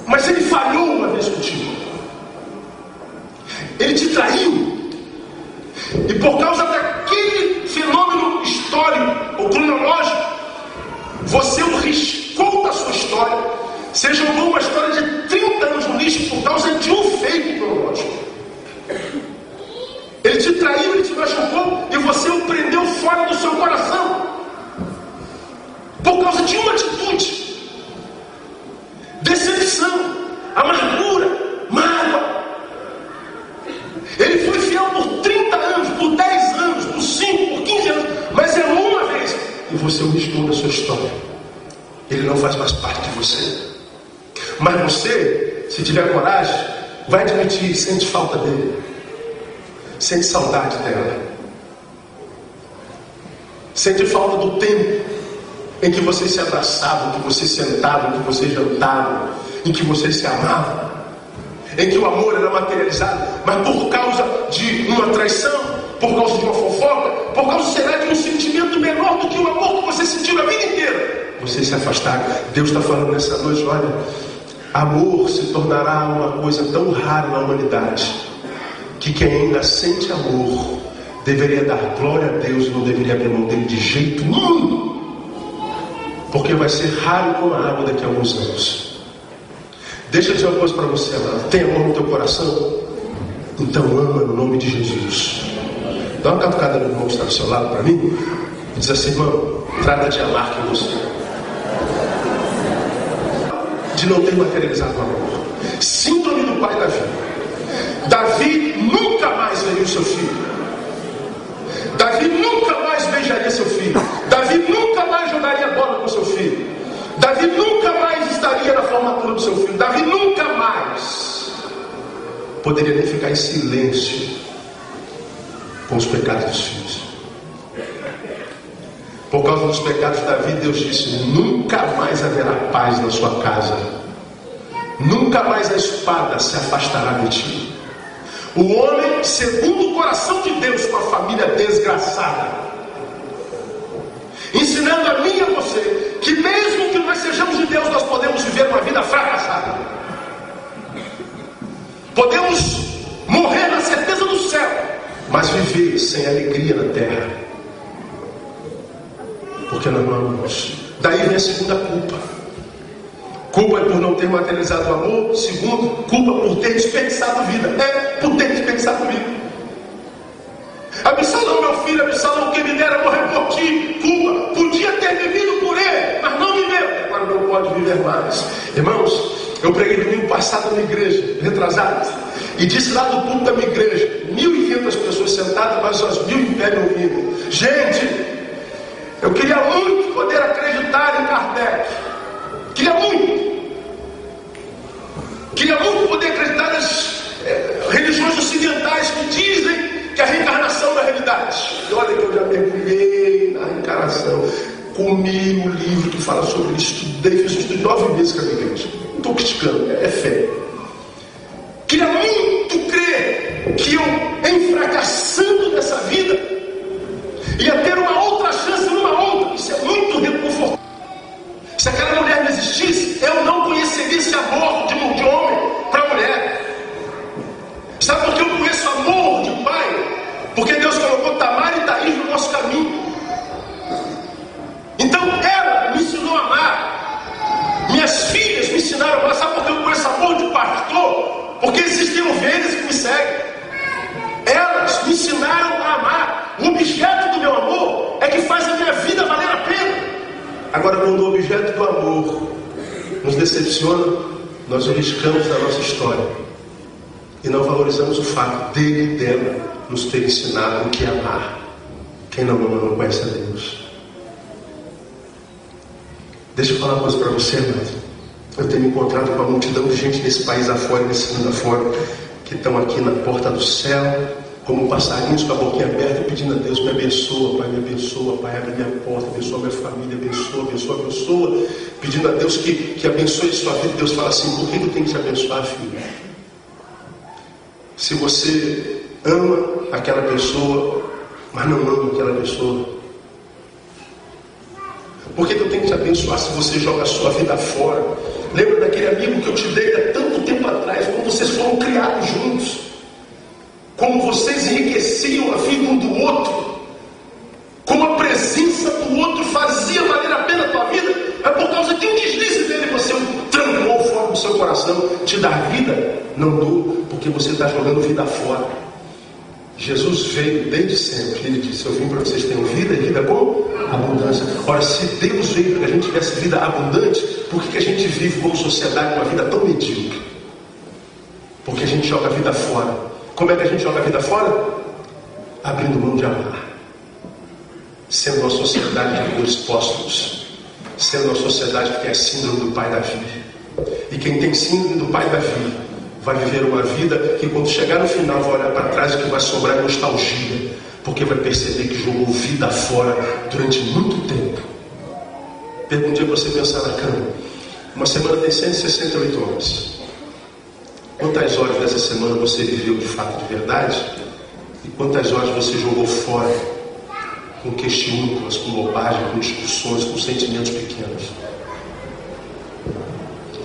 mas ele falhou uma vez contigo. Ele te traiu. E por causa daquele fenômeno histórico ou cronológico, você o riscou da sua história. Você jogou uma história de 30 anos no lixo por causa de um feito cronológico. Ele te traiu, ele te machucou e você o prendeu fora do seu coração por causa de uma atitude. Decepção, amargura, mágoa. Ele foi fiel por 30 anos, por 10 anos, por 5, por 15 anos, mas é uma vez. E você o riscou da sua história. Ele não faz mais parte de você. Mas você, se tiver coragem, vai admitir, sente falta dele. Sente saudade dela. Sente falta do tempo em que vocês se abraçavam, em que vocês sentavam, em que vocês jantavam, em que vocês se amavam, em que o amor era materializado, mas por causa de uma traição, por causa de uma fofoca, por causa, será, de um sentimento menor do que o amor que você sentiu a vida inteira, vocês se afastaram. Deus está falando nessa noite, olha, amor se tornará uma coisa tão rara na humanidade, que quem ainda sente amor deveria dar glória a Deus e não deveria abrir mão dele de jeito nenhum, porque vai ser raro como a água daqui a alguns anos. Deixa eu dizer uma coisa para você, amado. Tem amor no teu coração? Então ama no nome de Jesus. Dá uma catucada no irmão que está do seu lado para mim e diz assim: irmão, trata de amar quem você de não ter materializado o amor. Síndrome do pai Davi. Davi nunca mais veria o seu filho. Davi nunca mais beijaria seu filho. Davi nunca mais jogaria bola com seu filho. Davi nunca mais estaria na formatura do seu filho. Davi nunca mais poderia nem ficar em silêncio com os pecados dos filhos. Por causa dos pecados de Davi, Deus disse: nunca mais haverá paz na sua casa. Nunca mais a espada se afastará de ti. O homem, segundo o coração de Deus, com a família desgraçada, ensinando a mim e a você que mesmo que nós sejamos de Deus, nós podemos viver uma vida fracassada. Podemos morrer na certeza do céu, mas viver sem alegria na terra, porque nós não amamos. Daí vem a segunda culpa. Culpa por não ter materializado o amor. Segundo, culpa por ter desperdiçado vida. Por ter desperdiçado vida. Absalão, meu filho, Absalão, quem me dera morrer por ti. Culpa, podia ter vivido por ele, mas não viveu. Agora não pode viver mais. Irmãos, eu preguei domingo passado na igreja, retrasado, e disse lá do púlpito da minha igreja, 1.500 pessoas sentadas, mas as 1.000 em pé me ouvindo. Gente, eu queria muito poder acreditar em Kardec. Queria muito poder acreditar nas religiões ocidentais que dizem que a reencarnação é a realidade. E olha que eu já mergulhei na reencarnação, comi o livro que fala sobre isso, estudei, fiz um estudo de 9 meses com a minha igreja. Não estou criticando, é fé. Queria muito crer que eu, em fracassando nessa vida, ia ter uma outra chance numa outra. Isso é muito reconfortante. Se aquela mulher não existisse, eu não conheceria esse amor de homem para mulher. Sabe por que eu conheço amor de pai? Porque Deus colocou Tamar e Thaís no nosso caminho. Então ela me ensinou a amar. Minhas filhas me ensinaram a amar. Sabe por que eu conheço amor de pastor? Porque existem ovelhas que me seguem. Elas me ensinaram a amar. O objeto do meu amor é que faz a minha vida valer a pena. Agora, quando o objeto do amor nos decepciona, nós o riscamos da nossa história e não valorizamos o fato dele e dela nos ter ensinado o que é amar. Quem não ama não conhece a Deus. Deixa eu falar uma coisa para você, mas eu tenho me encontrado com uma multidão de gente nesse país afora e nesse mundo afora que estão aqui na porta do céu, como passarinhos com a boquinha aberta, pedindo a Deus: me abençoa, Pai, me abençoa, Pai, abre minha porta, abençoa minha família, abençoa, abençoa, abençoa, pedindo a Deus que abençoe sua vida. Deus fala assim: por que eu tenho que te abençoar, filho? Se você ama aquela pessoa, mas não ama aquela pessoa, por que eu tenho que te abençoar se você joga a sua vida fora? Lembra daquele amigo que eu te dei há tanto tempo atrás, como vocês foram criados juntos, como vocês enriqueciam a vida um do outro, como a presença do outro fazia valer a pena a tua vida? É por causa de um deslize dele você o trancou fora do seu coração. Te dar vida? Não dou, porque você está jogando vida fora. Jesus veio desde sempre, ele disse: eu vim para que vocês tenham vida e vida com abundância. Ora, se Deus veio para que a gente tivesse vida abundante, por que a gente vive como sociedade uma vida tão medíocre? Porque a gente joga a vida fora. Como é que a gente joga a vida fora? Abrindo mão de amar, sendo uma sociedade de amores póstumos, sendo uma sociedade que tem a síndrome do pai da vida. E quem tem síndrome do pai da vida vai viver uma vida que, quando chegar no final, vai olhar para trás e o que vai sobrar é nostalgia, porque vai perceber que jogou vida fora durante muito tempo. Perguntei para você pensar na cama. Uma semana tem 168 horas. Quantas horas dessa semana você viveu de fato de verdade? E quantas horas você jogou fora com questões, com bobagem, com discussões, com sentimentos pequenos?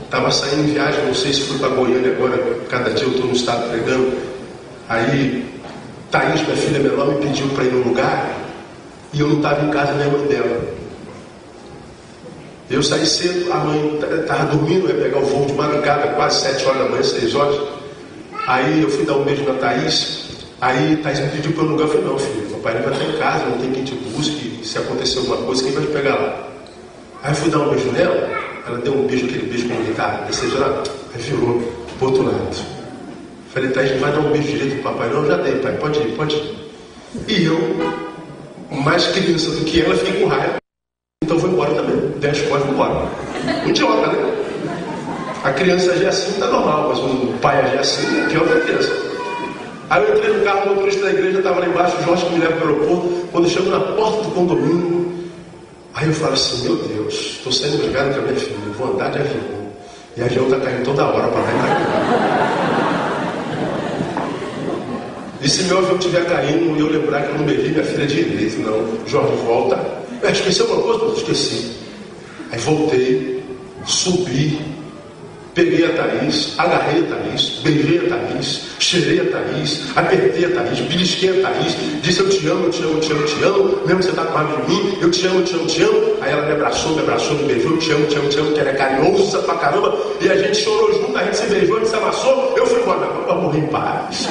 Estava saindo em viagem, não sei se fui para Goiânia agora, cada dia eu estou no estado pregando. Aí Thaís, minha filha menor, me pediu para ir num lugar e eu não estava em casa, nem a mãe dela. Eu saí cedo, a mãe estava dormindo, eu ia pegar o voo de madrugada, quase 7 horas da manhã, 6 horas. Aí eu fui dar um beijo na Thaís. Aí Thaís me pediu para ir num lugar. Eu falei: não, filho, papai não vai estar em casa, não tem quem te busque. Se acontecer alguma coisa, quem vai te pegar lá? Aí eu fui dar um beijo nela. Ela deu um beijo, aquele beijo comunitário, desejado. Aí virou pro outro lado. Falei: Thaís, não vai dar um beijo direito pro papai? Não, já dei, pai, pode ir, pode ir. E eu, mais criança do que ela, fiquei com raiva. Então vou embora também. Dei as costas e vou embora. Um idiota, né? A criança já é assim, tá normal, mas o pai já é assim, é pior que a criança. Aí eu entrei no carro, o motorista da igreja estava lá embaixo, o Jorge que me leva para o aeroporto. Quando eu chego na porta do condomínio, aí eu falo assim: meu Deus, estou sendo brigado com a minha filha, vou andar de avião. E o avião está caindo toda hora para lá e para cá. E se meu avião estiver caindo e eu lembrar que eu não bebi minha filha direito, não, Jorge, volta. Esqueci alguma coisa? Não, esqueci. Aí voltei, subi, Peguei a Thaís, agarrei a Thaís, beijei a Thaís, cheirei a Thaís, apertei a Thaís, belisquei a Thaís, disse eu te amo, eu te amo, eu te amo, eu te amo, mesmo que você está com raiva de mim, eu te amo, eu te amo, eu te amo. Aí ela me abraçou, me beijou, eu te amo, eu te amo, eu te amo, que ela é carinhosa pra caramba, e a gente chorou junto, a gente se beijou, a gente se amassou, eu fui embora, para morrer em paz.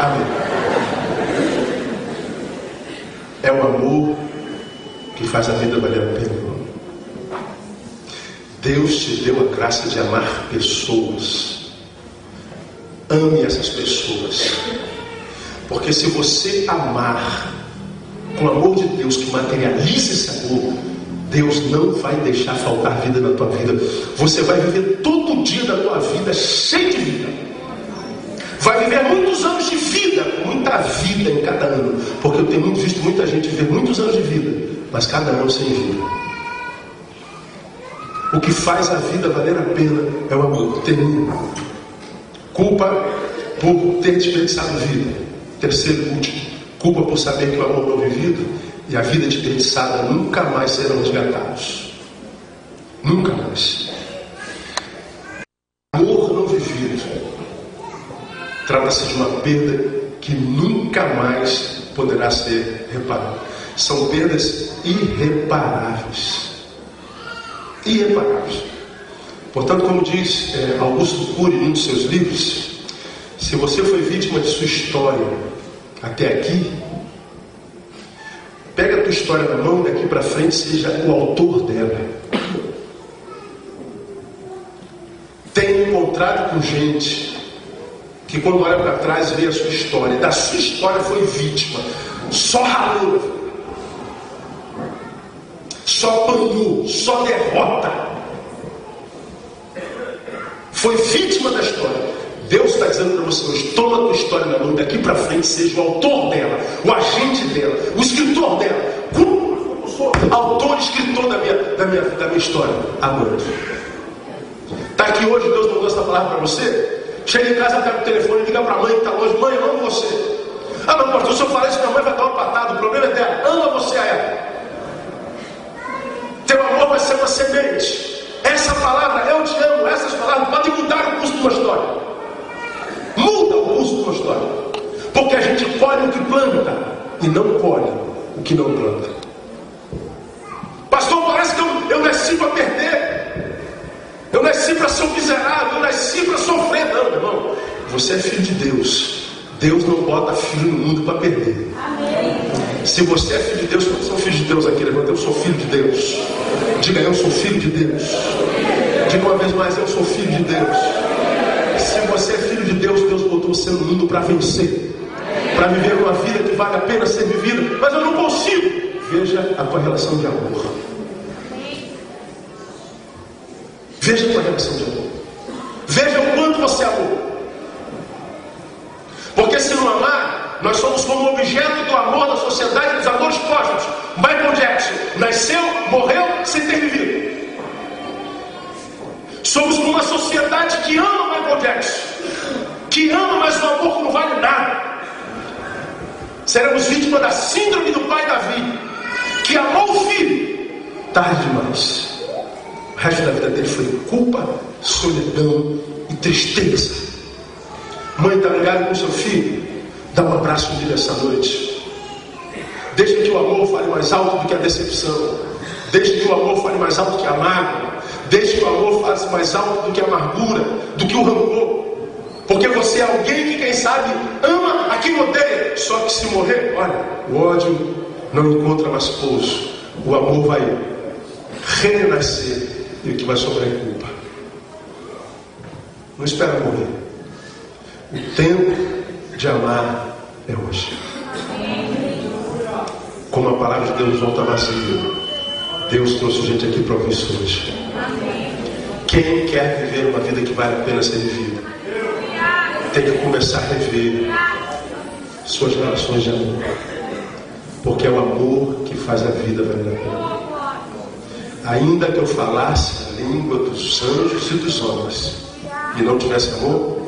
Amém. É o amor que faz a vida valer a pena. Deus te deu a graça de amar pessoas. Ame essas pessoas. Porque se você amar com o amor de Deus que materializa esse amor, Deus não vai deixar faltar vida na tua vida. Você vai viver todo dia da tua vida cheio de vida. Vai viver muitos anos de vida, muita vida em cada ano. Porque eu tenho visto muita gente viver muitos anos de vida, mas cada ano sem vida. O que faz a vida valer a pena é o amor. Termina. Culpa por ter desperdiçado vida. Terceiro e último. Culpa por saber que o amor não vivido e a vida desperdiçada nunca mais serão resgatados. Nunca mais. Amor não vivido trata-se de uma perda que nunca mais poderá ser reparada. São perdas irreparáveis. Irreparáveis. Portanto, como diz Augusto Cury em um dos seus livros, se você foi vítima de sua história até aqui, pega a tua história na mão e daqui para frente seja o autor dela. Tenho encontrado com gente que quando olha para trás vê a sua história, da sua história foi vítima, só ralou, só apanhou, só derrota, foi vítima da história. Deus está dizendo para você hoje: toma a tua história na mão e daqui para frente seja o autor dela, o agente dela, o escritor dela. Como eu sou autor e escritor da minha história? Amor. Está aqui hoje, Deus mandou essa palavra para você. Chega em casa, pega o telefone e liga para a mãe que está longe: mãe, eu amo você. Ah, mas pastor, se eu falar isso, minha mãe vai dar uma patada. O problema é dela. Ama você a ela. Teu amor vai ser uma semente. Essa palavra, eu te amo, essas palavras podem mudar o curso de uma história. Muda o curso de uma história. Porque a gente colhe o que planta e não colhe o que não planta. Pastor, parece que eu nasci para perder. Eu nasci para ser um miserável. Eu nasci para sofrer. Não, meu irmão. Você é filho de Deus. Deus não bota filho no mundo para perder. Amém. Se você é filho de Deus, quantos são filhos de Deus aqui? Levanta: eu sou filho de Deus. Diga: eu sou filho de Deus. Diga uma vez mais: eu sou filho de Deus. Se você é filho de Deus, Deus botou você no mundo para vencer, para viver uma vida que vale a pena ser vivida. Mas eu não consigo. Veja a tua relação de amor. Veja a tua relação de amor. Veja o quanto você amou. Porque se não amar, nós somos como objeto do amor da sociedade dos amores cósmicos. Michael Jackson nasceu, morreu sem ter vivido. Somos como uma sociedade que ama Michael Jackson, que ama, mas o amor não vale nada. Seremos vítimas da síndrome do pai Davi, que amou o filho tarde demais. O resto da vida dele foi culpa, solidão e tristeza. Mãe, está ligado com seu filho? Dá um abraço nele essa noite. Deixe que o amor fale mais alto do que a decepção. Deixe que o amor fale mais alto do que a mágoa. Deixe que o amor fale mais alto do que a amargura, do que o rancor. Porque você é alguém que, quem sabe, ama a quem odeia. Só que se morrer, olha, o ódio não encontra mais pouso. O amor vai renascer e o que vai sobrar é culpa. Não espera morrer. O tempo de amar é hoje. Como a palavra de Deus volta vazia, Deus trouxe gente aqui para ouvir isso hoje. Quem quer viver uma vida que vale a pena ser vivida, tem que começar a rever suas relações de amor. Porque é o amor que faz a vida valer a pena. Ainda que eu falasse a língua dos anjos e dos homens e não tivesse amor,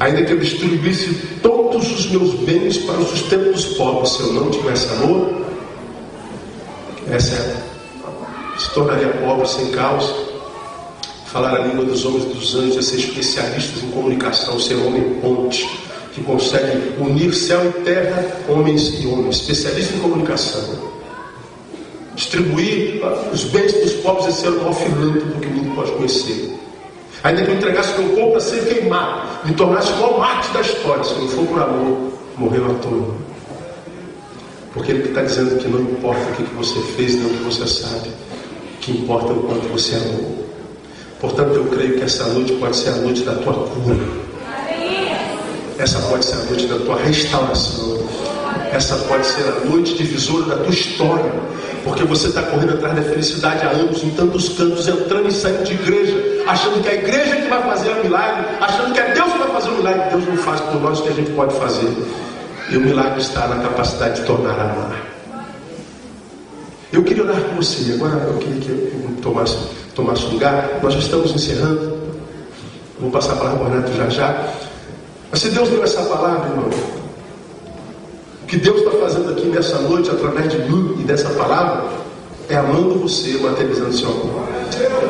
ainda que eu distribuísse todos os meus bens para o sustento dos pobres, se eu não tivesse amor, essa é se tornaria pobre sem causa. Falar a língua dos homens e dos anjos é ser especialistas em comunicação, ser homem ponte, que consegue unir céu e terra, homens e homens, especialista em comunicação. Distribuir os bens dos pobres e ser o maior filântropo que o mundo pode conhecer. Ainda que eu entregasse meu corpo para ser queimado, me tornasse o maior mártir da história, se não for por amor, morreu à toa. Porque ele está dizendo que não importa o que você fez, nem o que você sabe, o que importa é o quanto você amou. Portanto, eu creio que essa noite pode ser a noite da tua cura. Essa pode ser a noite da tua restauração. Essa pode ser a noite divisora da tua história. Porque você está correndo atrás da felicidade há anos, em tantos cantos, entrando e saindo de igreja, achando que a igreja que vai fazer o milagre, achando que é Deus que vai fazer o milagre. Deus não faz por nós o que a gente pode fazer. E o milagre está na capacidade de tornar a amar. Eu queria orar com você. Agora eu queria que eu tomasse lugar. Nós já estamos encerrando. Vou passar a palavra para o Renato já. Mas se Deus deu essa palavra, irmão, o que Deus está fazendo aqui nessa noite, através de mim e dessa palavra, é amando você, materializando seu amor.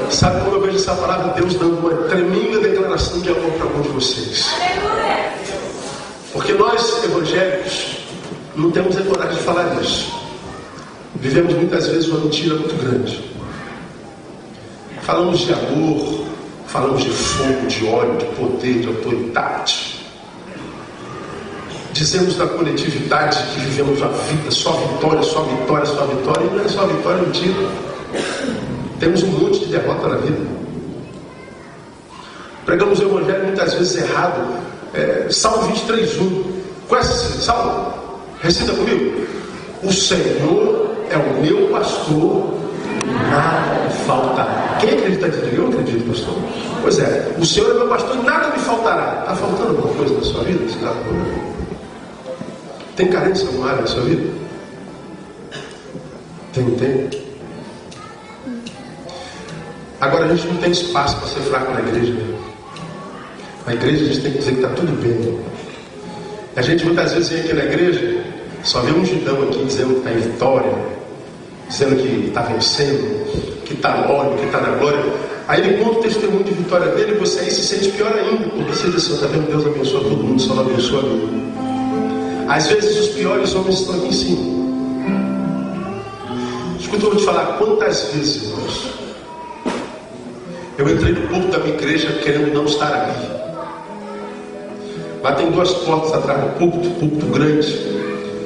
Sabe como eu vejo essa palavra? Deus dando uma tremenda declaração de amor para alguns de vocês. Porque nós, evangélicos, não temos a coragem de falar isso. Vivemos muitas vezes uma mentira muito grande. Falamos de amor, falamos de fogo, de ódio, de poder, de autoridade. Dizemos na coletividade que vivemos a vida, só vitória, só vitória, só vitória. E não é só vitória, é mentira. Temos um monte de derrota na vida. Pregamos o evangelho muitas vezes errado. Salmo 23:1. Conhece esse salmo? Recita comigo. O Senhor é o meu pastor, nada me faltará. Quem acredita nisso? Eu acredito, pastor. Pois é, o Senhor é meu pastor e nada me faltará. Está faltando alguma coisa na sua vida? Tem carência em alguma área na sua vida? Tem. Agora a gente não tem espaço para ser fraco na igreja. Na igreja a gente tem que dizer que está tudo bem. A gente muitas vezes vem aqui na igreja, só vê um gidão aqui dizendo que está em vitória, dizendo que está vencendo, que está no óleo, que está na glória. Aí ele conta o testemunho de vitória dele e você aí se sente pior ainda, porque você diz assim, está vendo, Deus abençoa todo mundo, só não abençoa a mim. Às vezes os piores homens estão aqui em cima. Escuta, eu vou te falar quantas vezes, irmãos, eu entrei no púlpito da minha igreja querendo não estar ali. Lá tem 2 portas atrás do púlpito grande.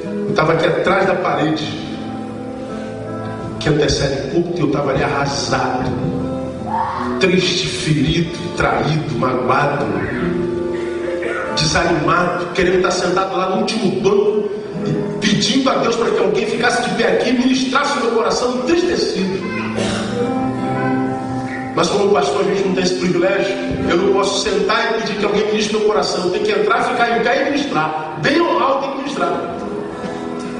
Eu estava aqui atrás da parede que antecede o púlpito e eu estava ali arrasado, triste, ferido, traído, magoado, desanimado, querendo estar sentado lá no último banco e pedindo a Deus para que alguém ficasse de pé aqui e ministrasse o meu coração entristecido. Mas como pastor a gente não tem esse privilégio. Eu não posso sentar e pedir que alguém ministre meu coração. Eu tenho que entrar, ficar em pé e ministrar. Bem ou mal, eu tenho que ministrar.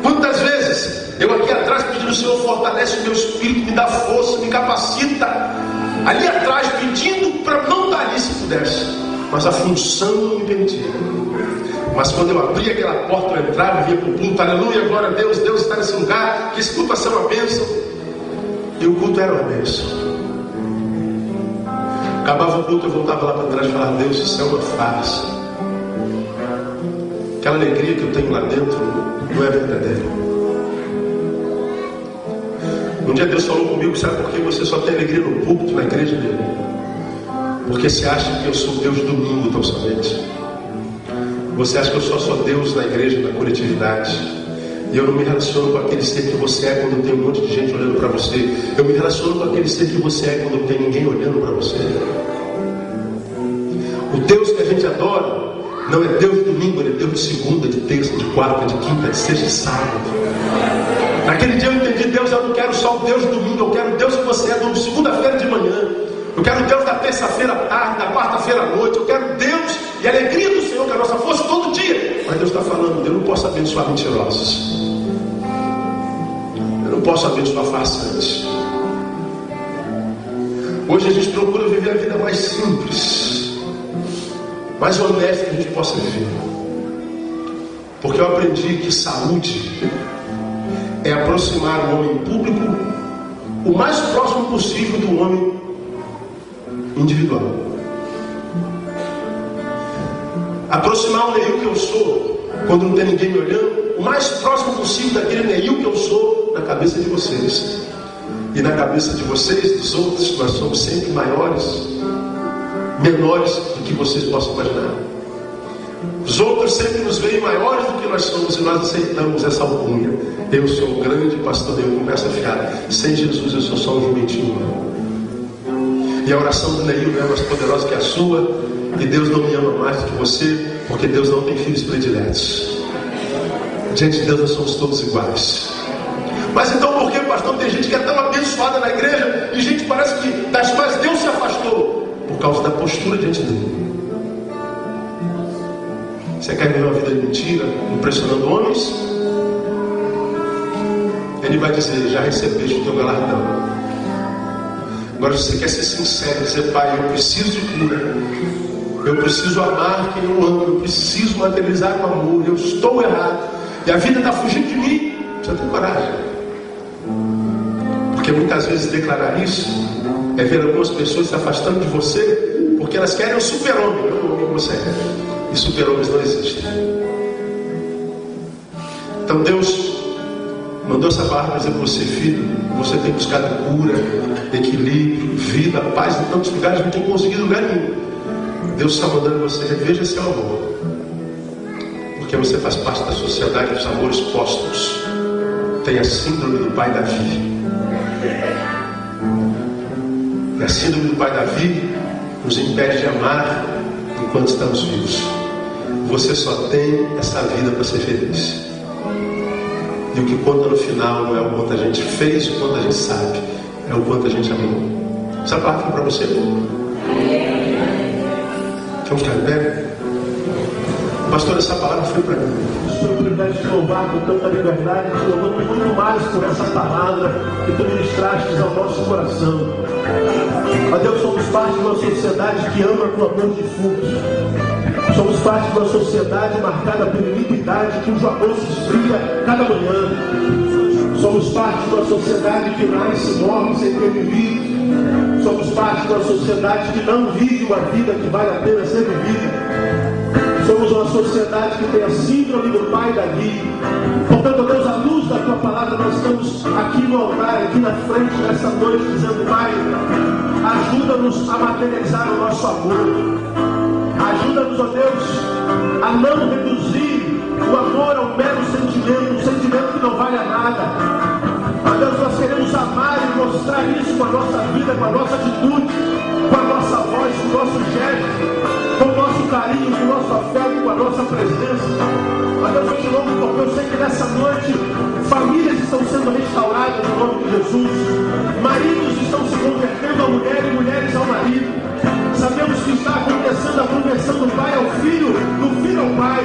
Quantas vezes eu aqui atrás pedindo, Senhor, fortalece o meu espírito, me dá força, me capacita. Ali atrás pedindo para não estar ali se pudesse. Mas a função não me permitia. Mas quando eu abri aquela porta, eu entrava, via para o culto, aleluia, glória a Deus, Deus está nesse lugar, que esse culto vai ser uma bênção. E o culto era uma bênção. Acabava o culto, eu voltava lá para trás e falava, Deus, isso é uma farsa. Aquela alegria que eu tenho lá dentro não é verdadeira. Um dia Deus falou comigo, sabe por que você só tem alegria no púlpito, na igreja dele? Porque você acha que eu sou Deus do domingo tão somente. Você acha que eu só sou Deus na igreja, na coletividade. E eu não me relaciono com aquele ser que você é quando tem um monte de gente olhando para você. Eu me relaciono com aquele ser que você é quando não tem ninguém olhando para você. O Deus que a gente adora não é Deus de domingo, ele é Deus de segunda, de terça, de quarta, de quinta, de sexta e sábado. Naquele dia eu entendi, Deus, eu não quero só o Deus de domingo, eu quero o Deus que você é de segunda-feira de manhã. Eu quero o Deus da terça-feira à tarde, da quarta-feira à noite. Eu quero Deus e a alegria do Senhor, que é a nossa força todo dia. Mas Deus está falando, eu não posso abençoar mentirosos. Eu não posso abençoar farsantes. Hoje a gente procura viver a vida mais simples, mais honesta que a gente possa viver. Porque eu aprendi que saúde é aproximar o homem público o mais próximo possível do homem individual. Aproximar o Neil que eu sou, quando não tem ninguém me olhando, o mais próximo possível daquele Neil que eu sou, na cabeça de vocês. E na cabeça de vocês, dos outros, nós somos sempre maiores, menores do que vocês possam imaginar. Os outros sempre nos veem maiores do que nós somos e nós aceitamos essa alcunha. Eu sou o grande pastor, eu começo a ficar. Sem Jesus eu sou só um jumentinho. E a oração do Neil não é mais poderosa que a sua. E Deus não me ama mais do que você, porque Deus não tem filhos prediletos. Diante de Deus nós somos todos iguais. Mas então por que, pastor, tem gente que é tão abençoada na igreja e gente parece que das quais Deus se afastou? Por causa da postura diante dele. Você quer viver uma vida de mentira, impressionando homens? Ele vai dizer, já recebeste o teu galardão. Agora você quer ser sincero, dizer, pai, eu preciso de cura, eu preciso amar quem eu amo, eu preciso materializar o amor, eu estou errado e a vida está fugindo de mim. Você tem coragem, porque muitas vezes declarar isso é ver algumas pessoas se afastando de você porque elas querem um super-homem, não o homem que você é. E super-homens não existem. Então Deus mandou essa palavra para dizer para você, filho, você tem buscado cura, equilíbrio, vida, paz em tantos lugares, não tem conseguido lugar nenhum. Deus está mandando você reveja seu amor, porque você faz parte da sociedade dos amores póstumos. Tem a síndrome do pai Davi. E a síndrome do pai Davi nos impede de amar enquanto estamos vivos. Você só tem essa vida para ser feliz. E o que conta no final não é o quanto a gente fez, o quanto a gente sabe, é o quanto a gente amou. Essa palavra foi para você? Vamos ficar em pé? Pastor, essa palavra foi para mim. Tive a oportunidade de louvar com tanta liberdade, te louvando muito mais por essa palavra que tu ministraste ao nosso coração. Ó Deus, somos parte de uma sociedade que ama com amor difuso. Somos parte de uma sociedade marcada por iniquidade, cujo amor se esfria cada manhã. Somos parte de uma sociedade que nasce e morre sem ter vivido. Somos parte de uma sociedade que não vive uma vida que vale a pena ser vivida. Somos uma sociedade que tem a síndrome do pai Davi. Portanto, Deus, à luz da tua palavra, nós estamos aqui no altar, aqui na frente, nessa noite, dizendo, Pai, ajuda-nos a materializar o nosso amor. Ajuda-nos, ó Deus, a não reduzir o amor ao mero sentimento, um sentimento que não vale a nada. Ó Deus, nós queremos amar e mostrar isso com a nossa vida, com a nossa atitude, com a nossa voz, com o nosso gesto, com o nosso carinho, com o nosso afeto, com a nossa presença. Ó Deus, eu te louvo porque eu sei que nessa noite famílias estão sendo restauradas no nome de Jesus. Maridos estão se convertendo à mulher e mulheres ao marido. Sabemos que está acontecendo a conversão do pai ao filho, do filho ao pai.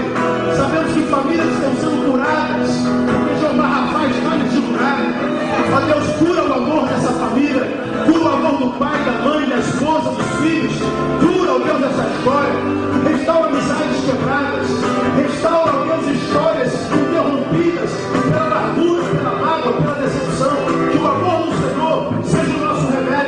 Sabemos que famílias estão sendo curadas, porque Jeová Rapaz está lhes curado. Ó Deus, cura o amor dessa família, cura o amor do pai, da mãe, da esposa, dos filhos. Cura, ó Deus, essa história. Restaura amizades quebradas. Restaura, ó Deus, histórias interrompidas pela amargura, pela mágoa, pela decepção. Que o amor do Senhor seja o nosso remédio.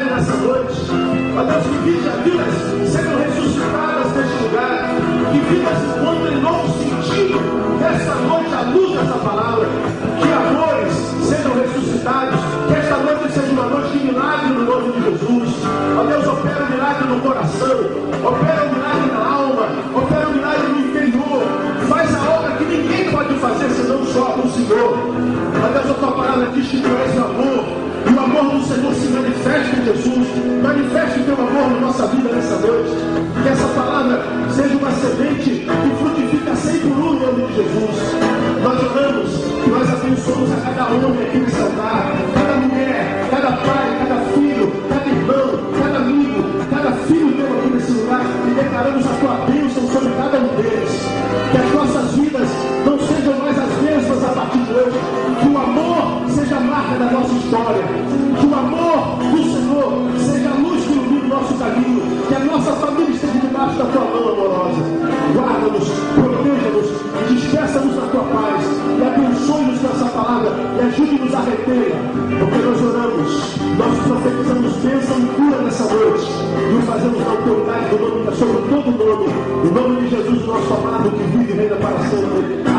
bênção e cura nessa noite. E o fazemos na autoridade do nome que é sobre todo nome. O nome de Jesus, nosso amado, que vive e reina para sempre.